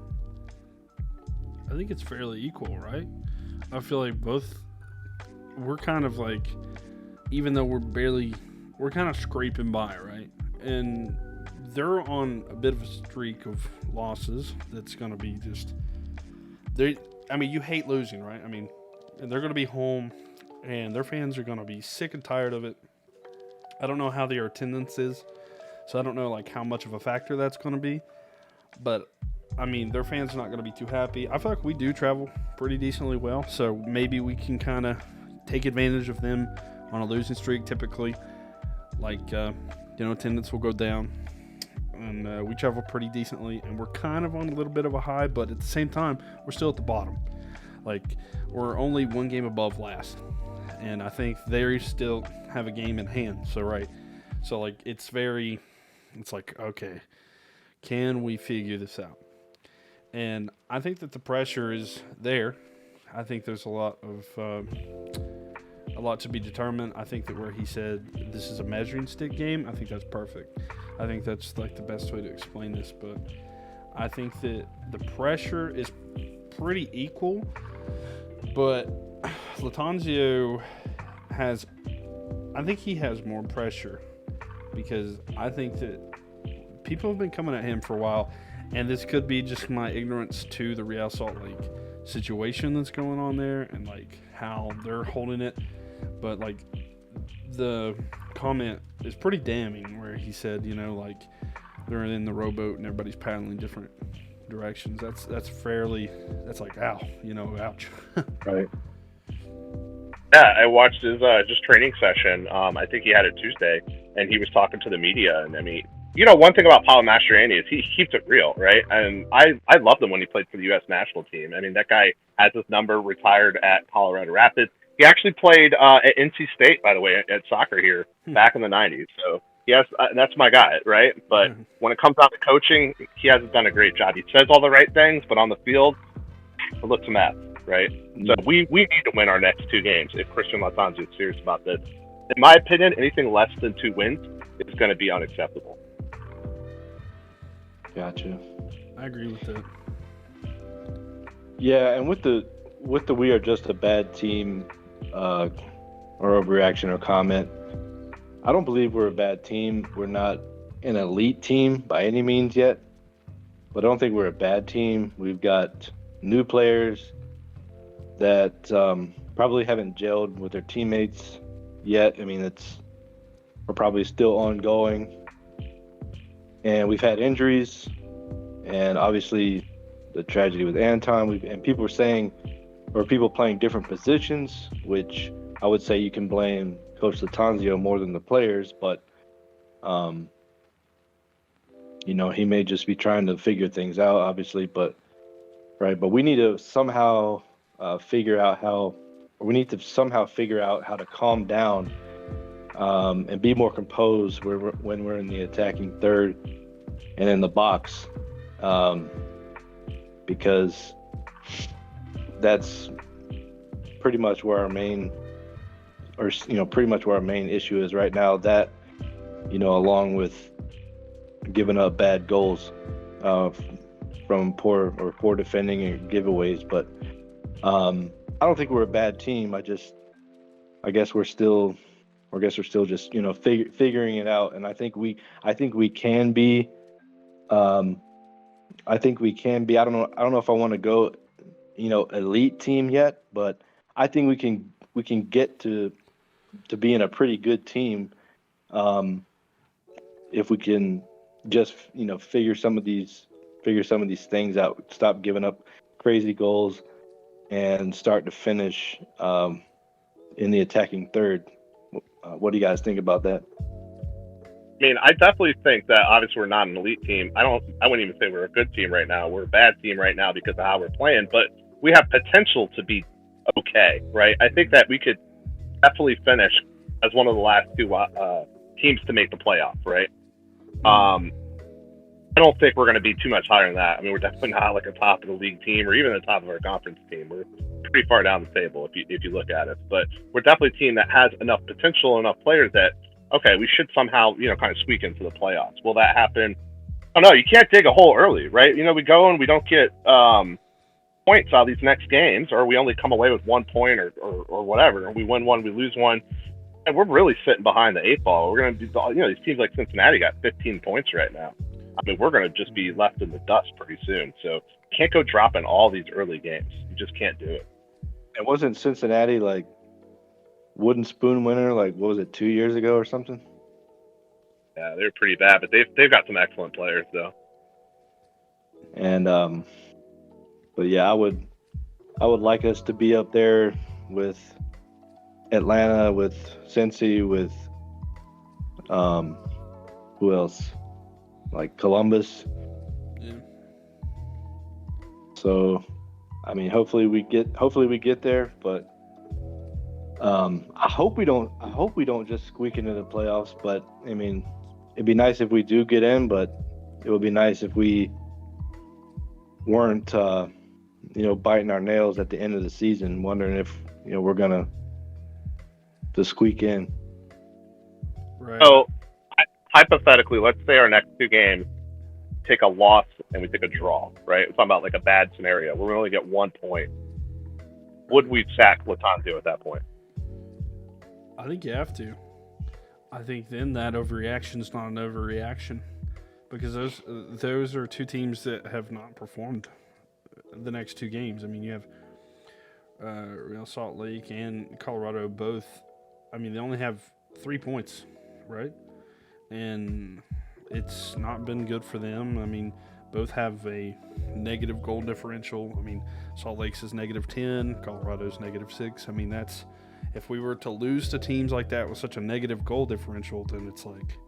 I think it's fairly equal, right? I feel like we're kind of like, even though we're kind of scraping by, right? And they're on a bit of a streak of losses that's going to be just, you hate losing, right? I mean, and they're going to be home, and their fans are going to be sick and tired of it. I don't know how their attendance is, so I don't know like how much of a factor that's going to be. But I mean, their fans are not going to be too happy. I feel like we do travel pretty decently well, so maybe we can kind of take advantage of them on a losing streak. Typically, like attendance will go down, and we travel pretty decently, and we're kind of on a little bit of a high, but at the same time, we're still at the bottom. Like, we're only 1 game above last, and I think they still have a game in hand. So like it's like, okay, can we figure this out? And I think that the pressure is there. I think there's a lot to be determined. I think that where he said this is a measuring stick game, I think that's perfect. I think that's like the best way to explain this. But I think that the pressure is pretty equal. But Latanzio I think he has more pressure because I think that people have been coming at him for a while. And this could be just my ignorance to the Real Salt Lake situation that's going on there and like how they're holding it. But like the comment is pretty damning where he said, like they're in the rowboat and everybody's paddling different directions. That's like, ow, ouch. Right. Yeah, I watched his just training session. I think he had it Tuesday, and he was talking to the media. And I mean, one thing about Pablo Mastroianni is he keeps it real, right? And I loved him when he played for the U.S. national team. I mean, that guy has his number, retired at Colorado Rapids. He actually played at NC State, by the way, at soccer here back in the 90s. So, yes, that's my guy, right? But when it comes down to coaching, he hasn't done a great job. He says all the right things, but on the field, it looks a mess, right? So we need to win our next 2 games if Christian Latanzio is serious about this. In my opinion, anything less than 2 wins is going to be unacceptable. Gotcha. I agree with that. Yeah, and with the we are just a bad team or overreaction or comment, I don't believe we're a bad team. We're not an elite team by any means yet, but I don't think we're a bad team. We've got new players that probably haven't gelled with their teammates yet. I mean, we're probably still ongoing. And we've had injuries, and obviously the tragedy with Anton. And people are saying, or people playing different positions, which I would say you can blame Coach Latanzio more than the players, but he may just be trying to figure things out, obviously, but we need to somehow figure out how to calm down and be more composed when we're in the attacking third and in the box, because that's pretty much where our main issue is right now. That, along with giving up bad goals from poor defending and giveaways. But I don't think we're a bad team. I guess we're still just figuring it out. And I think we can be. I think we can be. I don't know if I want to go, elite team yet, but I think we can get to being a pretty good team if we can just figure some of these things out. Stop giving up crazy goals and start to finish in the attacking third. What do you guys think about that? I mean, I definitely think that obviously we're not an elite team. I wouldn't even say we're a good team right now. We're a bad team right now because of how we're playing, but we have potential to be okay, right? I think that we could definitely finish as one of the last two teams to make the playoffs, right? I don't think we're going to be too much higher than that. I mean, we're definitely not like a top of the league team or even the top of our conference team. We're pretty far down the table if you look at it. But we're definitely a team that has enough potential, enough players that, okay, we should somehow, kind of squeak into the playoffs. Will that happen? Oh, no, you can't dig a hole early, right? We go and we don't get points out of these next games, or we only come away with 1 point or whatever, and we win one, we lose one. And we're really sitting behind the eight ball. We're going to be, these teams like Cincinnati got 15 points right now. I mean, we're going to just be left in the dust pretty soon. So can't go dropping all these early games. You just can't do it. And wasn't Cincinnati like wooden spoon winner, like, what was it, 2 years ago or something? Yeah, they're pretty bad, but they've got some excellent players though. And but yeah, I would like us to be up there with Atlanta, with Cincy, with who else? Like Columbus. Yeah. So, I mean, hopefully we get there, but I hope we don't just squeak into the playoffs. But I mean, it'd be nice if we do get in, but it would be nice if we weren't biting our nails at the end of the season, wondering if we're gonna to squeak in. Right. So, hypothetically, let's say our next two games take a loss and we take a draw, right? We're talking about like a bad scenario where we only get 1 point. Would we sack Latanzio at that point? I think you have to. I think then that overreaction is not an overreaction, because those are two teams that have not performed the next two games. I mean, you have Real Salt Lake and Colorado both. I mean, they only have 3 points, right? And it's not been good for them. I mean, both have a negative goal differential. I mean, Salt Lake's is -10, Colorado's -6. I mean, that's, if we were to lose to teams like that with such a negative goal differential, then it's like,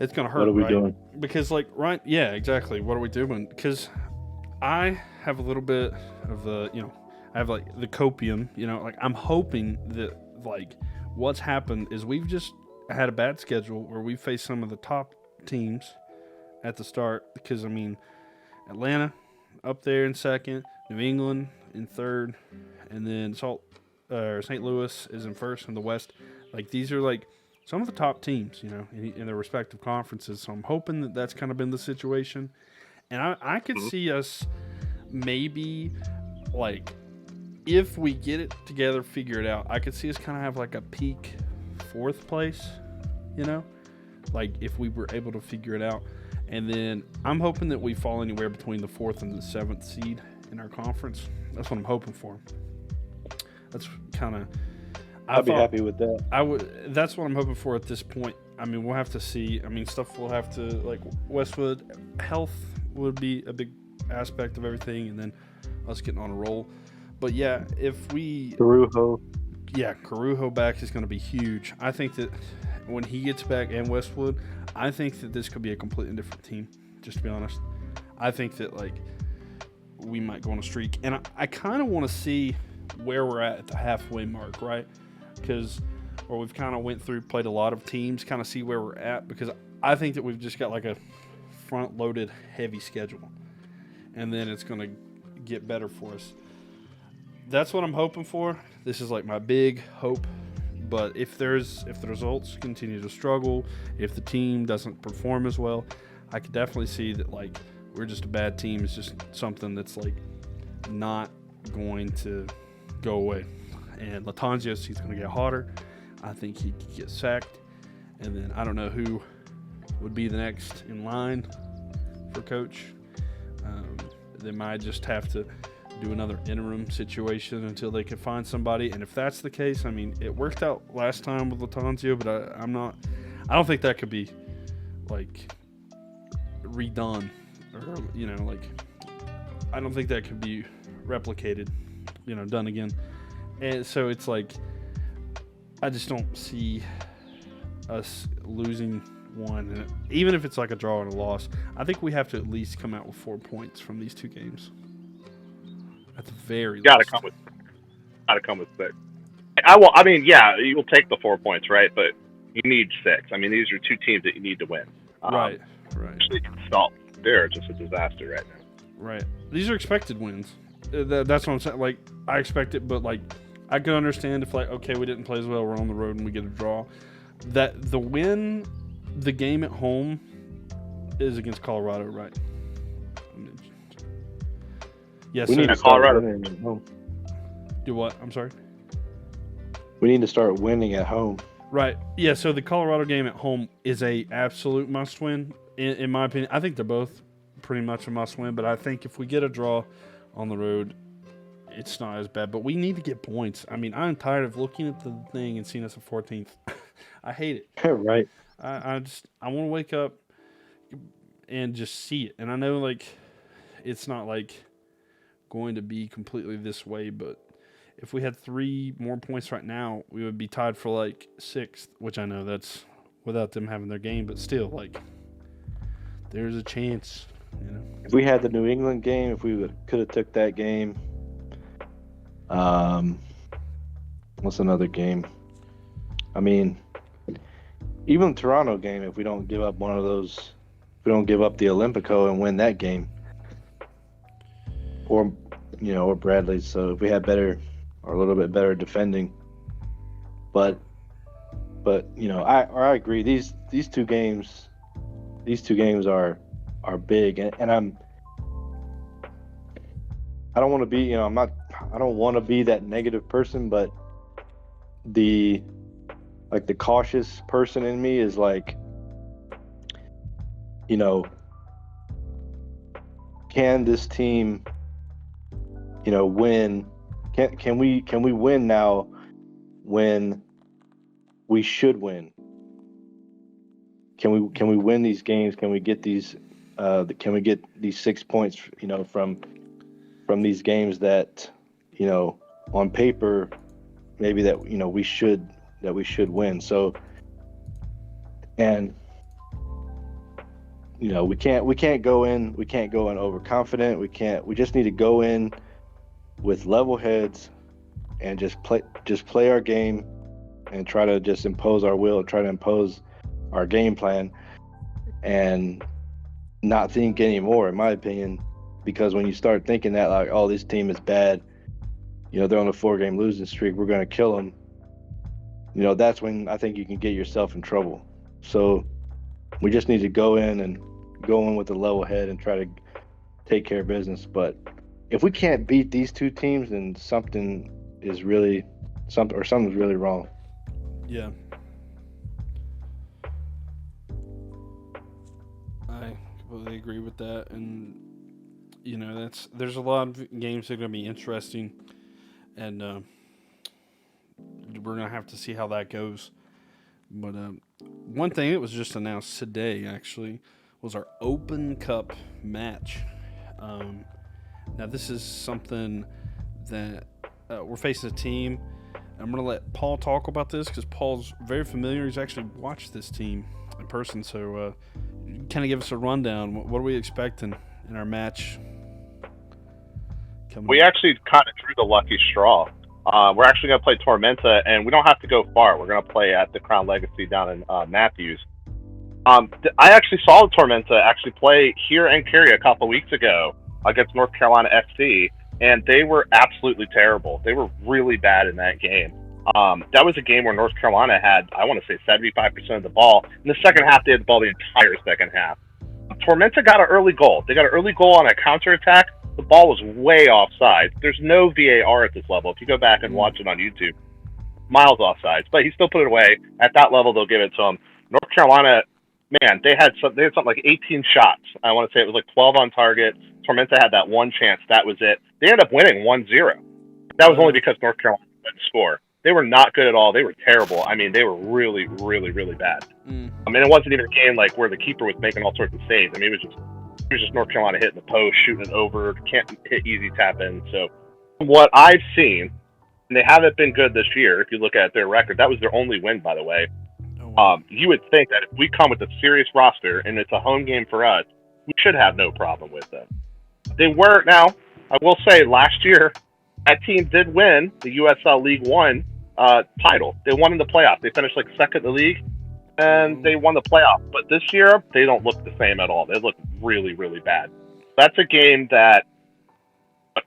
it's going to hurt. What are we right? doing? Because, like, right, yeah, exactly. What are we doing? Because I have a little bit of the, I have like the copium, like I'm hoping that, like, what's happened is we've just had a bad schedule where we faced some of the top teams at the start, because I mean, Atlanta up there in second, New England in third, and then St. Louis is in first in the West. Like, these are like some of the top teams, in their respective conferences. So I'm hoping that that's kind of been the situation, and I could see us maybe, like, if we get it together, figure it out, I could see us kind of have like a peak 4th place, like if we were able to figure it out. And then I'm hoping that we fall anywhere between the 4th and the 7th seed in our conference. That's what I'm hoping for. That's kind of, I'd be happy with that. That's what I'm hoping for at this point. I mean, we'll have to see. I mean, stuff we'll have to, like, Westwood health would be a big aspect of everything, and then us getting on a roll. But yeah, if we, Tarujo. yeah, Carujo back is going to be huge. I think that when he gets back and Westwood, I think that this could be a completely different team, just to be honest. I think that, like, we might go on a streak. And I kind of want to see where we're at the halfway mark, right? Because, or we've kind of went through, played a lot of teams, kind of see where we're at. Because I think that we've just got, like, a front-loaded, heavy schedule. And then it's going to get better for us. That's what I'm hoping for. This is, like, my big hope. But if the results continue to struggle, if the team doesn't perform as well, I could definitely see that, like, we're just a bad team. It's just something that's, like, not going to go away. And Latanzio's, he's going to get hotter. I think he could get sacked. And then I don't know who would be the next in line for coach. They might just have to do another interim situation until they can find somebody. And if that's the case, I mean, it worked out last time with Latanzio, but I don't think that could be, like, redone, or, you know, like, I don't think that could be replicated, you know, done again. And so it's like, I just don't see us losing one. And even if it's like a draw and a loss, I think we have to at least come out with 4 points from these two games. At the very least. Gotta come with 6. I mean, yeah, you'll take the 4 points, right? But you need 6. I mean, these are two teams that you need to win. Right. They're just a disaster right now. Right. These are expected wins. That's what I'm saying. Like, I expect it, but, like, I can understand if, like, okay, we didn't play as well, we're on the road and we get a draw. That the game at home is against Colorado, right? Yes, we need to start winning at home. Do what? I'm sorry? We need to start winning at home. Right. Yeah, so the Colorado game at home is a absolute must-win, in my opinion. I think they're both pretty much a must-win, but I think if we get a draw on the road, it's not as bad. But we need to get points. I mean, I'm tired of looking at the thing and seeing us at 14th. I hate it. Right. I want to wake up and just see it. And I know, like, it's not, like, going to be completely this way, but if we had 3 more points right now, we would be tied for, like, 6th, which I know that's without them having their game, but still, like, there's a chance, you know. If we had the New England game, if we could have took that game, what's another game? I mean, even the Toronto game, if we don't give up one of those, if we don't give up the Olympico and win that game, or, you know, or Bradley. So if we had better, or a little bit better defending, but you know, I agree. These two games are big, and I don't want to be, you know, I don't want to be that negative person, but the cautious person in me is like, you know, can this team, you know, win? Can we win now when we should win? Can we win these games? Can we get these 6 points, you know, from these games that, you know, on paper maybe that, you know, we should win. So, and, you know, we can't go in overconfident. We just need to go in with level heads and just play our game and try to just impose our will, try to impose our game plan, and not think anymore, in my opinion, because when you start thinking that, like, oh, this team is bad, you know, they're on a 4-game losing streak, we're going to kill them, you know, that's when I think you can get yourself in trouble. So we just need to go in with a level head and try to take care of business. But if we can't beat these two teams, then something's really wrong. Yeah. I completely agree with that. And, you know, there's a lot of games that are going to be interesting. And we're going to have to see how that goes. But one thing that was just announced today, actually, was our Open Cup match. Now, this is something that we're facing a team I'm going to let Paul talk about this because Paul's very familiar. He's actually watched this team in person. So kind of give us a rundown. What are we expecting in our match? We actually kind of drew the lucky straw. We're actually going to play Tormenta, and we don't have to go far. We're going to play at the Crown Legacy down in Matthews. I actually saw the Tormenta actually play here in Cary a couple of weeks ago against North Carolina FC, and they were absolutely terrible. They were really bad in that game. That was a game where North Carolina had, I want to say, 75% of the ball. In the second half, they had the ball the entire second half. Tormenta got an early goal. They got an early goal on a counterattack. The ball was way offside. There's no VAR at this level. If you go back and watch it on YouTube, Myles offsides, but he still put it away. At that level, they'll give it to him. North Carolina, man, they had something like 18 shots. I want to say it was like 12 on target. Tormenta had that one chance. That was it. They ended up winning 1-0. That was only because North Carolina didn't score. They were not good at all. They were terrible. I mean, they were really, really, really bad. I mean, it wasn't even a game like where the keeper was making all sorts of saves. I mean, it was just North Carolina hitting the post, shooting it over, can't hit easy tap in. So from what I've seen, and they haven't been good this year, if you look at their record, that was their only win, by the way. You would think that if we come with a serious roster and it's a home game for us, we should have no problem with them. They were. Now, I will say last year, that team did win the USL League One title. They won in the playoff. They finished like second in the league, and they won the playoff. But this year, they don't look the same at all. They look really, really bad. That's a game that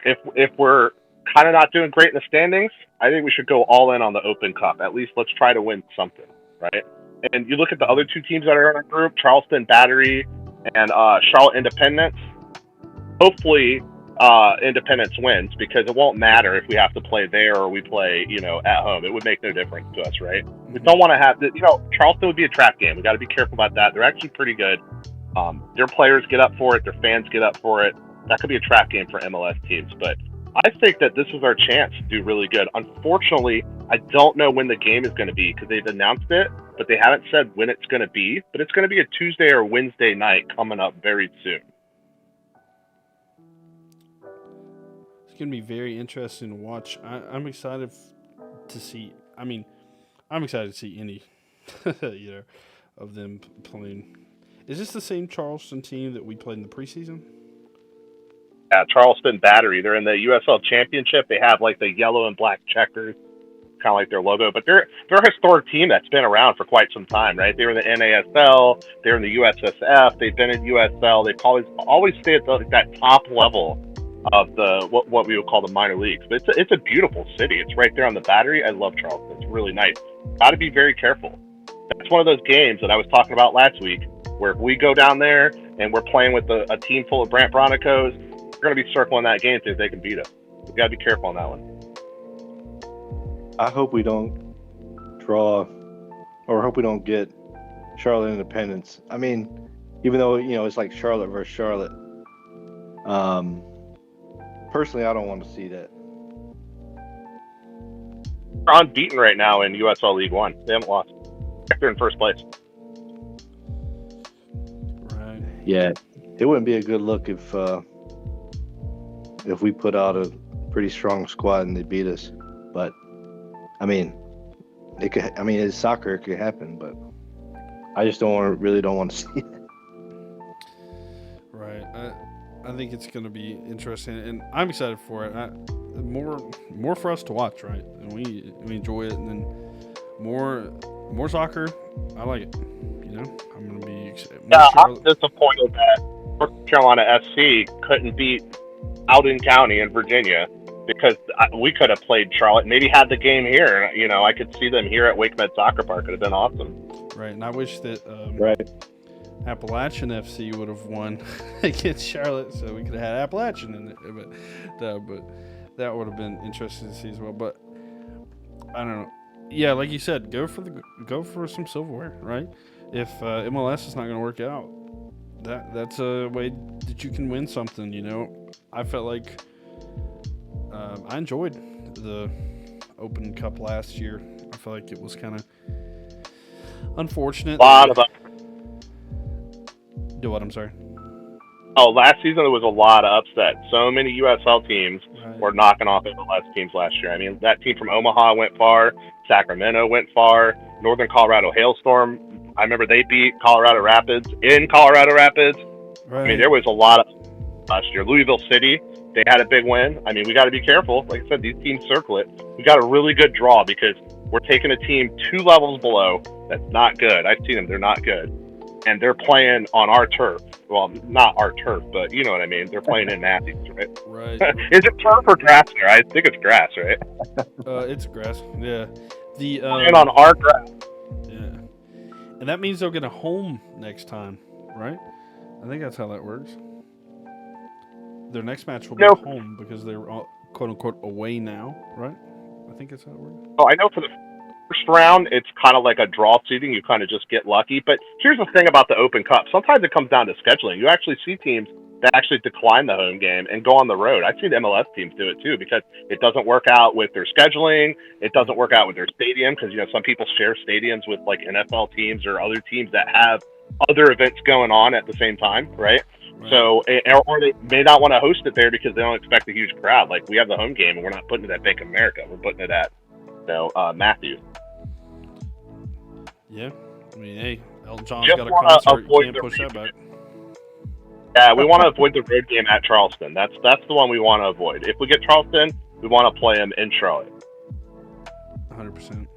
if we're kind of not doing great in the standings, I think we should go all in on the Open Cup. At least let's try to win something, right? And you look at the other two teams that are in our group, Charleston Battery and Charlotte Independence. Hopefully, Independence wins, because it won't matter if we have to play there or we play, at home. It would make no difference to us, right? We don't want to have Charleston would be a trap game. We got to be careful about that. They're actually pretty good. Their players get up for it. Their fans get up for it. That could be a trap game for MLS teams. But I think that this is our chance to do really good. Unfortunately, I don't know when the game is going to be, because they've announced it, but they haven't said when it's going to be. But it's going to be a Tuesday or Wednesday night coming up very soon. It's going to be very interesting to watch. I'm excited to see. I mean, I'm excited to see any, of them playing. Is this the same Charleston team that we played in the preseason? Yeah, Charleston Battery. They're in the USL Championship. They have like the yellow and black checkers, kind of like their logo. But they're a historic team that's been around for quite some time, right? They were in the NASL. They're in the USSF. They've been in USL. They've always stayed at that top level of the what we would call the minor leagues. But it's a beautiful city. It's right there on the Battery. I love Charleston. It's really nice. Got to be very careful. That's one of those games that I was talking about last week, where if we go down there and we're playing with a team full of Brant Bronicos, we're going to be circling that game so they can beat us. We got to be careful on that one. I hope we don't draw, or hope we don't get Charlotte Independence. I mean, even though it's like Charlotte versus Charlotte. Personally, I don't want to see that. They're unbeaten right now in USL League One. They haven't lost. They're in first place. Right. Yeah, it wouldn't be a good look if we put out a pretty strong squad and they beat us. But I mean, it could. I mean, it's soccer; it could happen. But I just really don't want to see it. Right. I think it's going to be interesting, and I'm excited for it. More for us to watch, right? And we enjoy it, and then more soccer. I like it. I'm going to be excited. Yeah, I'm disappointed that North Carolina FC couldn't beat Alden County in Virginia, because we could have played Charlotte, maybe had the game here. I could see them here at Wake Med Soccer Park. It would have been awesome. Right, and I wish that Right. Appalachian FC would have won against Charlotte, so we could have had Appalachian in it. But that would have been interesting to see as well. But I don't know. Yeah, like you said, go for some silverware, right? If MLS is not going to work out, that's a way that you can win something. I felt like I enjoyed the Open Cup last year. I felt like it was kind of unfortunate. A lot of Do what? I'm sorry. Oh, last season there was a lot of upset. So many USL teams Right. were knocking off MLS teams last year. I mean, that team from Omaha went far. Sacramento went far. Northern Colorado Hailstorm. I remember they beat Colorado Rapids in Colorado Rapids. Right. I mean, there was a lot of last year. Louisville City, they had a big win. I mean, we got to be careful. Like I said, these teams circle it. We got a really good draw because we're taking a team 2 levels below that's not good. I've seen them; they're not good, and they're playing on our turf. Well, not our turf, but you know what I mean. They're playing in Matthews, right? Right. Is it turf or grass there? I think it's grass, right? It's grass. Yeah. The Playing on our grass. yeah, and that means they'll get a home next time, right? I think that's how that works. Their next match will be Nope. home because they're quote unquote away now, right? I think that's how it works. Oh, I know for the first round, it's kind of like a draw seeding. You kind of just get lucky. But here's the thing about the Open Cup. Sometimes it comes down to scheduling. You actually see teams that actually decline the home game and go on the road. I've seen MLS teams do it too because it doesn't work out with their scheduling. It doesn't work out with their stadium because, you know, some people share stadiums with like NFL teams or other teams that have other events going on at the same time, right? Right. So, or they may not want to host it there because they don't expect a huge crowd. Like, we have the home game, and we're not putting it at Bank of America. We're putting it at, Matthews. Yeah. I mean, hey, Elton John's Just got a wanna concert. You avoid can't the push that back. Yeah, we want to avoid the road game at Charleston. That's the one we want to avoid. If we get Charleston, we want to play them in Charlotte. 100%.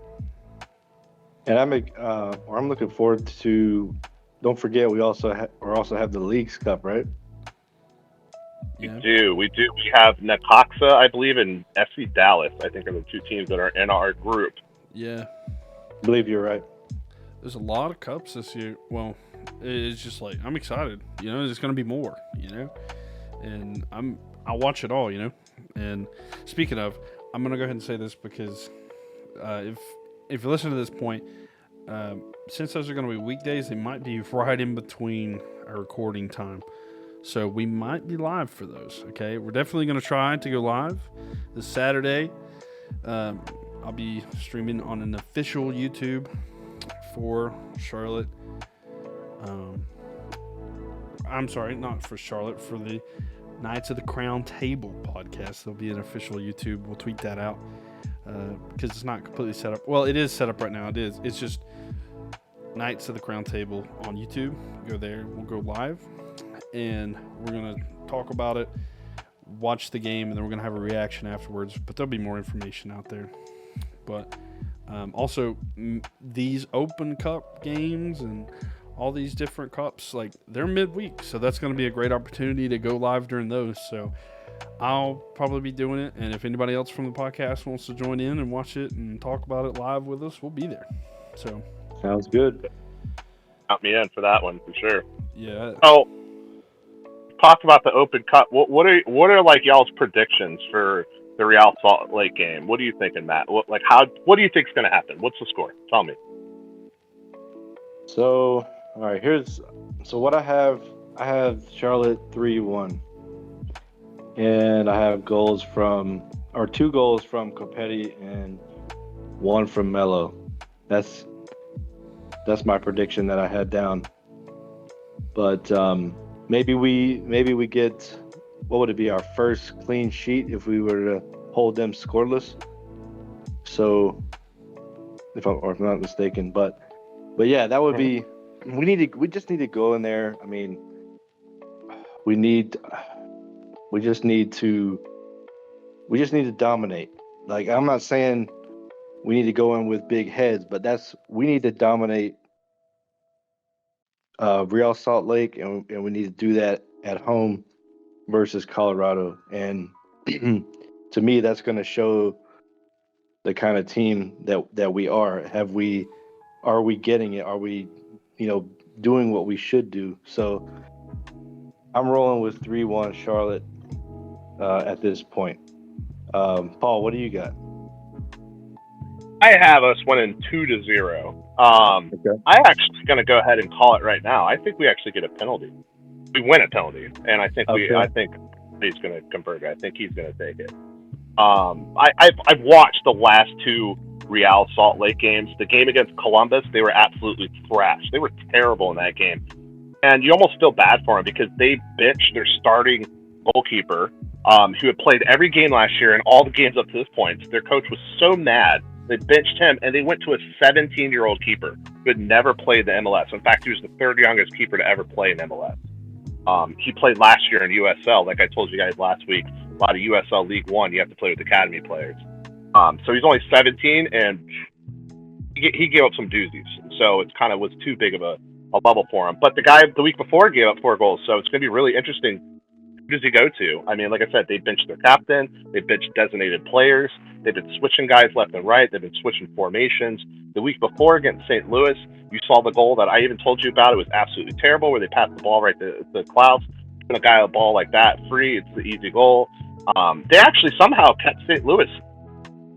And I'm looking forward to. Don't forget, we also have the Leagues Cup, right? Yeah. We do. We have Necaxa, I believe, and FC Dallas. I think are the 2 teams that are in our group. Yeah. I believe you're right. There's a lot of cups this year. Well, it's just like I'm excited. You know, there's going to be more. You know, and I'll watch it all. You know, and speaking of, I'm going to go ahead and say this because if you listen to this point, since those are going to be weekdays, they might be right in between our recording time. So we might be live for those. Okay, we're definitely going to try to go live this Saturday. I'll be streaming on an official YouTube for Charlotte. I'm sorry, not for Charlotte, for the Knights of the Crown Table podcast. There'll be an official YouTube. We'll tweet that out because it's not completely set up. Well, it is set up right now. It is. It's just Knights of the Crown Table on YouTube. Go there. We'll go live, and we're gonna talk about it, watch the game, and then we're gonna have a reaction afterwards. But there'll be more information out there. But also, these Open Cup games and all these different cups, like, they're midweek, so that's going to be a great opportunity to go live during those. So I'll probably be doing it, and if anybody else from the podcast wants to join in and watch it and talk about it live with us, we'll be there. So Sounds good. Count me in for that one for sure. yeah. Oh, talk about the Open Cup. What are like y'all's predictions for the Real Salt Lake game? What are you thinking, Matt? What do you think is going to happen? What's the score? Tell me. So, all right, what I have Charlotte 3-1. And I have 2 goals from Copetti and 1 from Mello. That's my prediction that I had down. But maybe we get, what would it be, our first clean sheet if we were to hold them scoreless. So, if I'm not mistaken, but yeah, that would be. We just need to go in there. I mean, we just need to dominate. Like, I'm not saying we need to go in with big heads, but we need to dominate Real Salt Lake, and we need to do that at home versus Colorado. And to me, that's going to show the kind of team that we are. Are we getting it? Are we, doing what we should do? So I'm rolling with 3-1 Charlotte at this point. Paul, what do you got? I have us winning 2-0. Okay. I'm actually going to go ahead and call it right now. I think we actually get a penalty. We win a penalty, and I think he's going to convert it. I think he's going to take it. I've watched the last 2 Real Salt Lake games. The game against Columbus, they were absolutely thrashed. They were terrible in that game. And you almost feel bad for them because they benched their starting goalkeeper, who had played every game last year and all the games up to this point. Their coach was so mad. They benched him, and they went to a 17-year-old keeper who had never played the MLS. In fact, he was the third youngest keeper to ever play in MLS. He played last year in USL. Like I told you guys last week, a lot of USL League One, you have to play with academy players. So he's only 17, and he gave up some doozies. So it kind of was too big of a level for him. But the guy the week before gave up 4 goals, so it's going to be really interesting. Who does he go to? I mean, like I said, they benched their captain, they benched designated players, they've been switching guys left and right, they've been switching formations. The week before against St. Louis, you saw the goal that I even told you about. It was absolutely terrible, where they passed the ball right to the Clouds. And a guy a ball like that free, it's the easy goal. They actually somehow kept St. Louis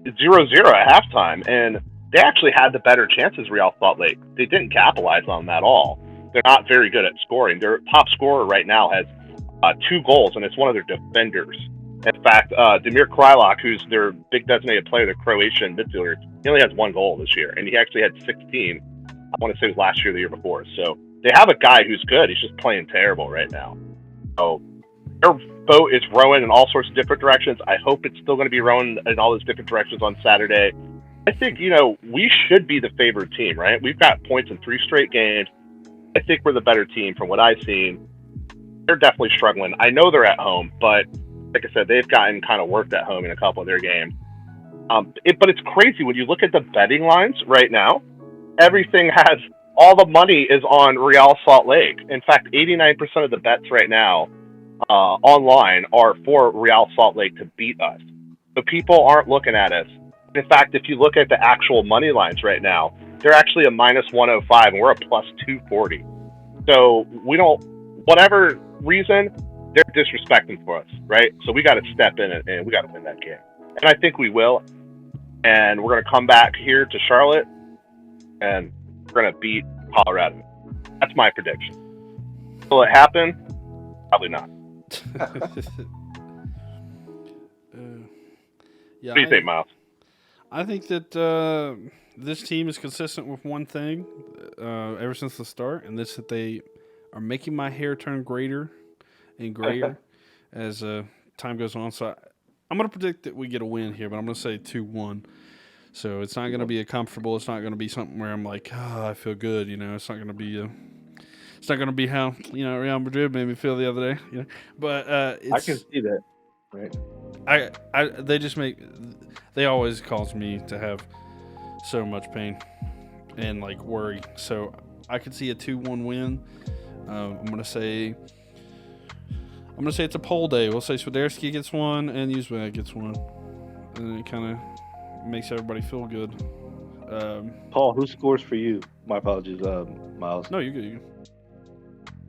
0-0 at halftime, and they actually had the better chances, Real Salt Lake. They didn't capitalize on them at all. They're not very good at scoring. Their top scorer right now has 2 goals, and it's one of their defenders. In fact, Damir Krylak, who's their big designated player, the Croatian midfielder, he only has 1 goal this year, and he actually had 16. I want to say it was last year or the year before. So they have a guy who's good. He's just playing terrible right now. So their boat is rowing in all sorts of different directions. I hope it's still going to be rowing in all those different directions on Saturday. I think, we should be the favored team, right? We've got points in 3 straight games. I think we're the better team from what I've seen. They're definitely struggling. I know they're at home, but like I said, they've gotten kind of worked at home in a couple of their games. But it's crazy when you look at the betting lines right now. Everything has all the money is on Real Salt Lake. In fact, 89% of the bets right now online are for Real Salt Lake to beat us. So people aren't looking at us. In fact, if you look at the actual money lines right now, they're actually a minus 105 and we're a plus 240. So we don't, whatever reason, they're disrespecting for us, right? So we got to step in and we got to win that game. And I think we will. And we're going to come back here to Charlotte and we're going to beat Colorado. That's my prediction. Will it happen? Probably not. Yeah, what do you think, Myles? I think that this team is consistent with one thing ever since the start, and that's that they are making my hair turn greater and grayer as time goes on. So I'm going to predict that we get a win here, but I'm going to say 2-1. So it's not going to be a comfortable. It's not going to be something where I'm like, I feel good. It's not going to be it's not going to be how Real Madrid made me feel the other day. But I can see that. Right. They always cause me to have so much pain and worry. So I could see a 2-1 win. I'm gonna say it's a poll day. We'll say Swiderski gets one and Uzbek gets one, and it kind of makes everybody feel good. Paul, who scores for you? My apologies, Myles. No, you're good.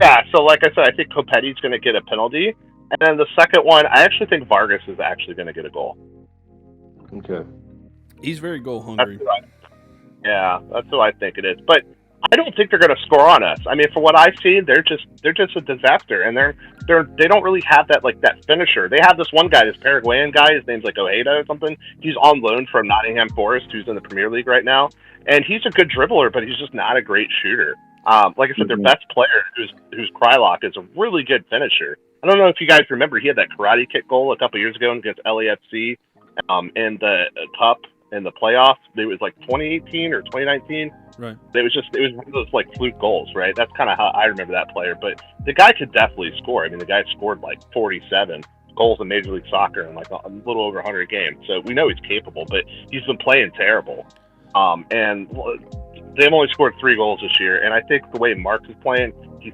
Yeah, so like I said, I think Copetti's going to get a penalty. And then the second one, I actually think Vargas is actually going to get a goal. Okay. He's very goal hungry. That's who I think it is. But I don't think they're going to score on us. I mean, for what I've seen, they're just a disaster, and they don't really have that that finisher. They have this one guy, this Paraguayan guy. His name's Ojeda or something. He's on loan from Nottingham Forest, who's in the Premier League right now, and he's a good dribbler, but he's just not a great shooter. Like I said, their best player, who's Krylak, is a really good finisher. I don't know if you guys remember, he had that karate kick goal a couple years ago against LAFC in the Cup in the playoffs. It was 2018 or 2019. Right. It was one of those fluke goals, right? That's kind of how I remember that player. But the guy could definitely score. I mean, the guy scored 47 goals in Major League Soccer in a little over 100 games. So we know he's capable, but he's been playing terrible. And they've only scored 3 goals this year. And I think the way Mark is playing, he's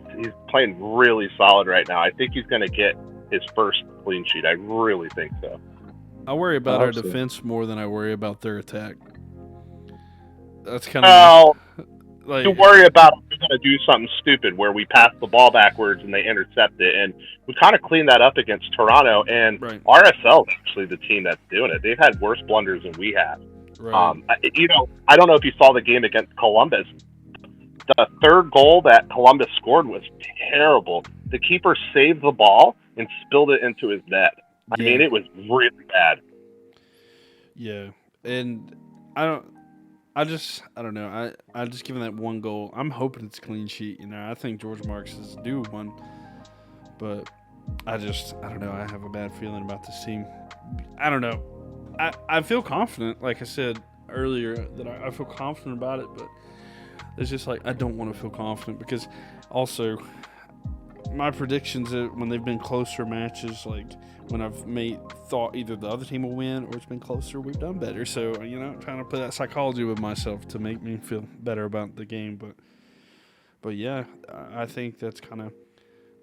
playing really solid right now. I think he's going to get his first clean sheet. I really think so. I worry about our defense more than I worry about their attack. That's kind of you worry about we're going to do something stupid where we pass the ball backwards and they intercept it, and we kind of cleaned that up against Toronto. And right. RSL is actually the team that's doing it. They've had worse blunders than we have. Right. I don't know if you saw the game against Columbus. The third goal that Columbus scored was terrible. The keeper saved the ball and spilled it into his net. I mean, it was really bad. Yeah, and I don't know. I just given that one goal. I'm hoping it's a clean sheet. I think George Marks is due one, but I don't know. I have a bad feeling about this team. I don't know. I feel confident, like I said earlier, that I feel confident about it, but it's just like I don't want to feel confident because also my predictions when they've been closer matches, like when I've thought either the other team will win or it's been closer, we've done better. So trying to play that psychology with myself to make me feel better about the game. But yeah, I think that's kind of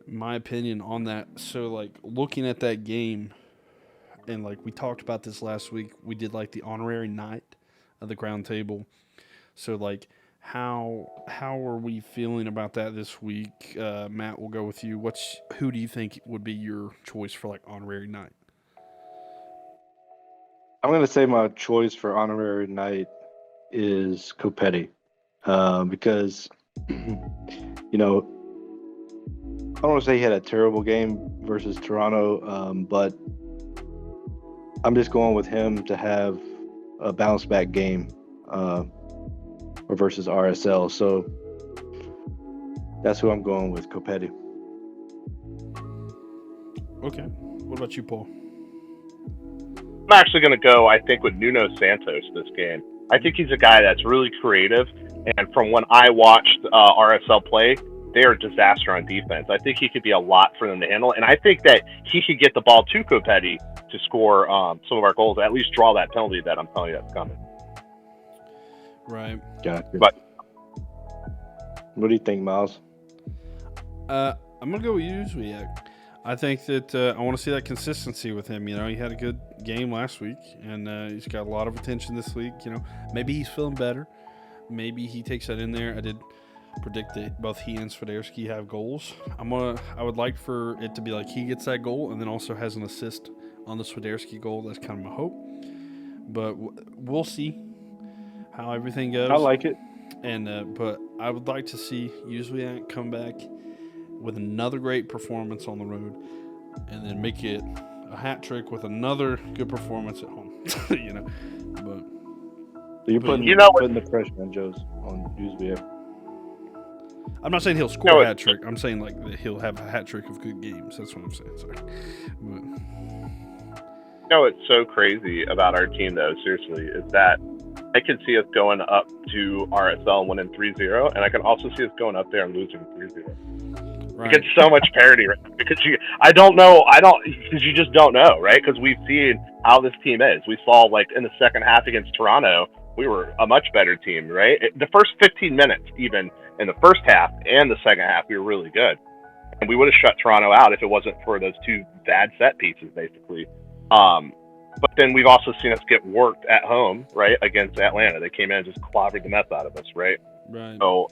my opinion on that. So like looking at that game, and like we talked about this last week, we did like the honorary night of the ground table. So like how are we feeling about that this week? Matt, we'll go with you. Who do you think would be your choice for like honorary night? I'm going to say my choice for honorary night is Copetti, because I don't want to say he had a terrible game versus Toronto, but I'm just going with him to have a bounce back game versus RSL. So that's who I'm going with, Copetti. Okay. What about you, Paul? I'm actually going to go, I think, with Nuno Santos this game. I think he's a guy that's really creative, and from when I watched RSL play, they are a disaster on defense. I think he could be a lot for them to handle, and I think that he could get the ball to Copetti to score some of our goals, at least draw that penalty that I'm telling you that's coming. Right. Gotcha. But what do you think, Myles? I'm going to go with Uzwiak. I think that I want to see that consistency with him. He had a good game last week, and he's got a lot of attention this week. Maybe he's feeling better. Maybe he takes that in there. I did predict that both he and Swiderski have goals. I would like for it to be like he gets that goal and then also has an assist on the Swiderski goal. That's kind of my hope. But we'll see how everything goes. I like it. And but I would like to see Uzwiak come back with another great performance on the road, and then make it a hat trick with another good performance at home. But So you're putting the pressure on Uzwiak. I'm not saying he'll score a hat trick. I'm saying like that he'll have a hat trick of good games. That's what I'm saying. Sorry. It's so crazy about our team, though, seriously, is that I can see us going up to RSL and winning 3-0, and I can also see us going up there and losing 3-0. Right. Because so much parity, right? Because you just don't know, right? Because we've seen how this team is. We saw, like, in the second half against Toronto, we were a much better team, right? The first 15 minutes, even in the first half and the second half, we were really good. And we would have shut Toronto out if it wasn't for those two bad set pieces, basically. But then we've also seen us get worked at home, right, against Atlanta. They came in and just clobbered the mess out of us, right? Right. So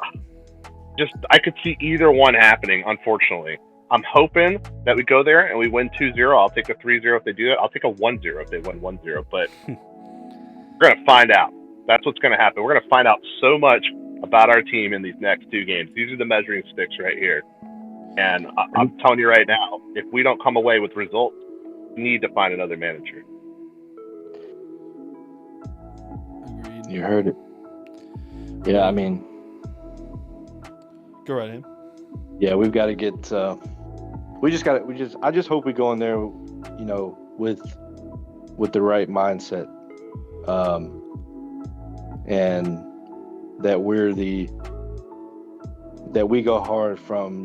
I could see either one happening, unfortunately. I'm hoping that we go there and we win 2-0. I'll take a 3-0 if they do it. I'll take a 1-0 if they win 1-0. But we're going to find out. That's what's going to happen. We're going to find out so much about our team in these next two games. These are the measuring sticks right here. And I'm telling you right now, if we don't come away with results, we need to find another manager. Agreed. You heard it. Yeah, I mean, go right ahead. yeah, we've got to get. I just hope we go in there, with the right mindset, and that we go hard from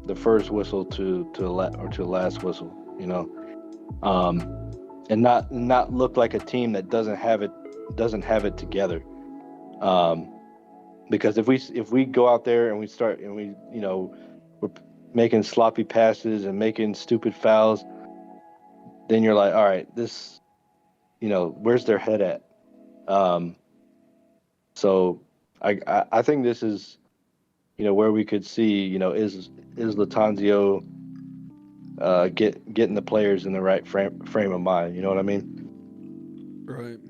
the first whistle to the last whistle, and not look like a team that doesn't have it together. Because if we go out there and we start and we're making sloppy passes and making stupid fouls, then you're like, all right, this, where's their head at? So I think this is, where we could see, is Latanzio getting the players in the right frame of mind. You know what I mean? Right.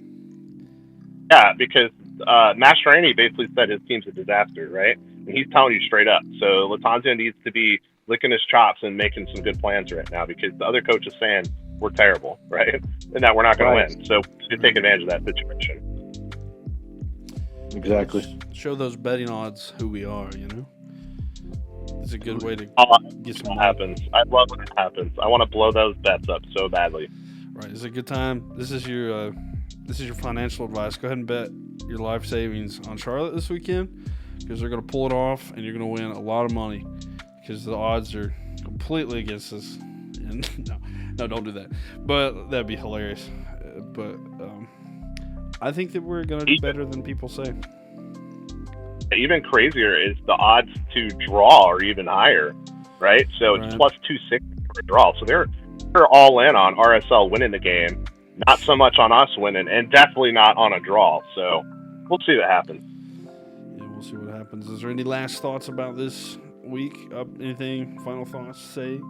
Yeah, because Mastroeni basically said his team's a disaster, right? And he's telling you straight up. So Latanzio needs to be licking his chops and making some good plans right now, because the other coach is saying we're terrible, right? And that we're not going to win. So we should take advantage of that situation. Exactly. Show those betting odds who we are, you know? It's a good way to get some What money. happens? I love when it happens. I want to blow those bets up so badly. Right, it's a good time. This is your financial advice. Go ahead and bet your life savings on Charlotte this weekend because they're going to pull it off and you're going to win a lot of money because the odds are completely against us. And no, don't do that. But that'd be hilarious. But I think that we're going to do better than people say. Even crazier is the odds to draw are even higher, right? So it's Right. plus 260 for a draw. So they're all in on RSL winning the game, not so much on us winning, and definitely not on a draw. So we'll see what happens. Yeah, we'll see what happens. Is there any last thoughts about this week? Anything? Final thoughts? Say.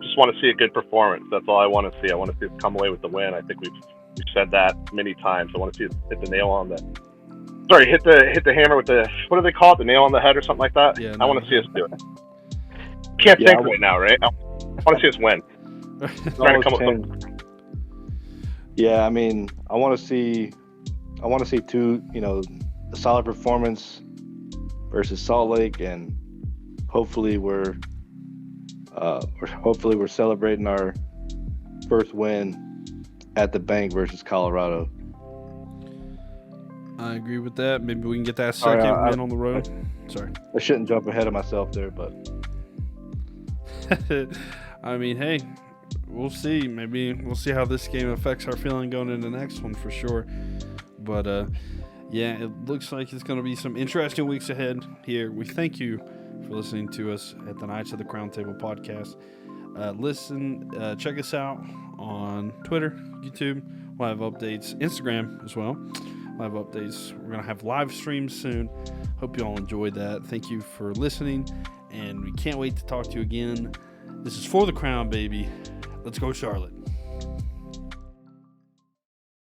Just want to see a good performance. That's all I want to see. I want to see us come away with the win. I think we've said that many times. I want to see us hit the nail on the. Sorry, hit the hammer with the, what do they call it? The nail on the head or something like that? Yeah, I want to see us do it. Can't think right now, right? I want to see us win. Trying to come up with Yeah, I mean, I want to see two, a solid performance versus Salt Lake, and hopefully we're celebrating our first win at the bank versus Colorado. I agree with that. Maybe we can get that second win on the road. Sorry. I shouldn't jump ahead of myself there, but I mean, hey, we'll see. Maybe we'll see how this game affects our feeling going into the next one for sure. But yeah, it looks like it's going to be some interesting weeks ahead here. We thank you for listening to us at the Knights of the Crown Table podcast. Check us out on Twitter, YouTube. We'll have updates, Instagram as well. We'll have updates. We're going to have live streams soon. Hope you all enjoyed that. Thank you for listening, and we can't wait to talk to you again. This is For the Crown, baby. Let's go, Charlotte.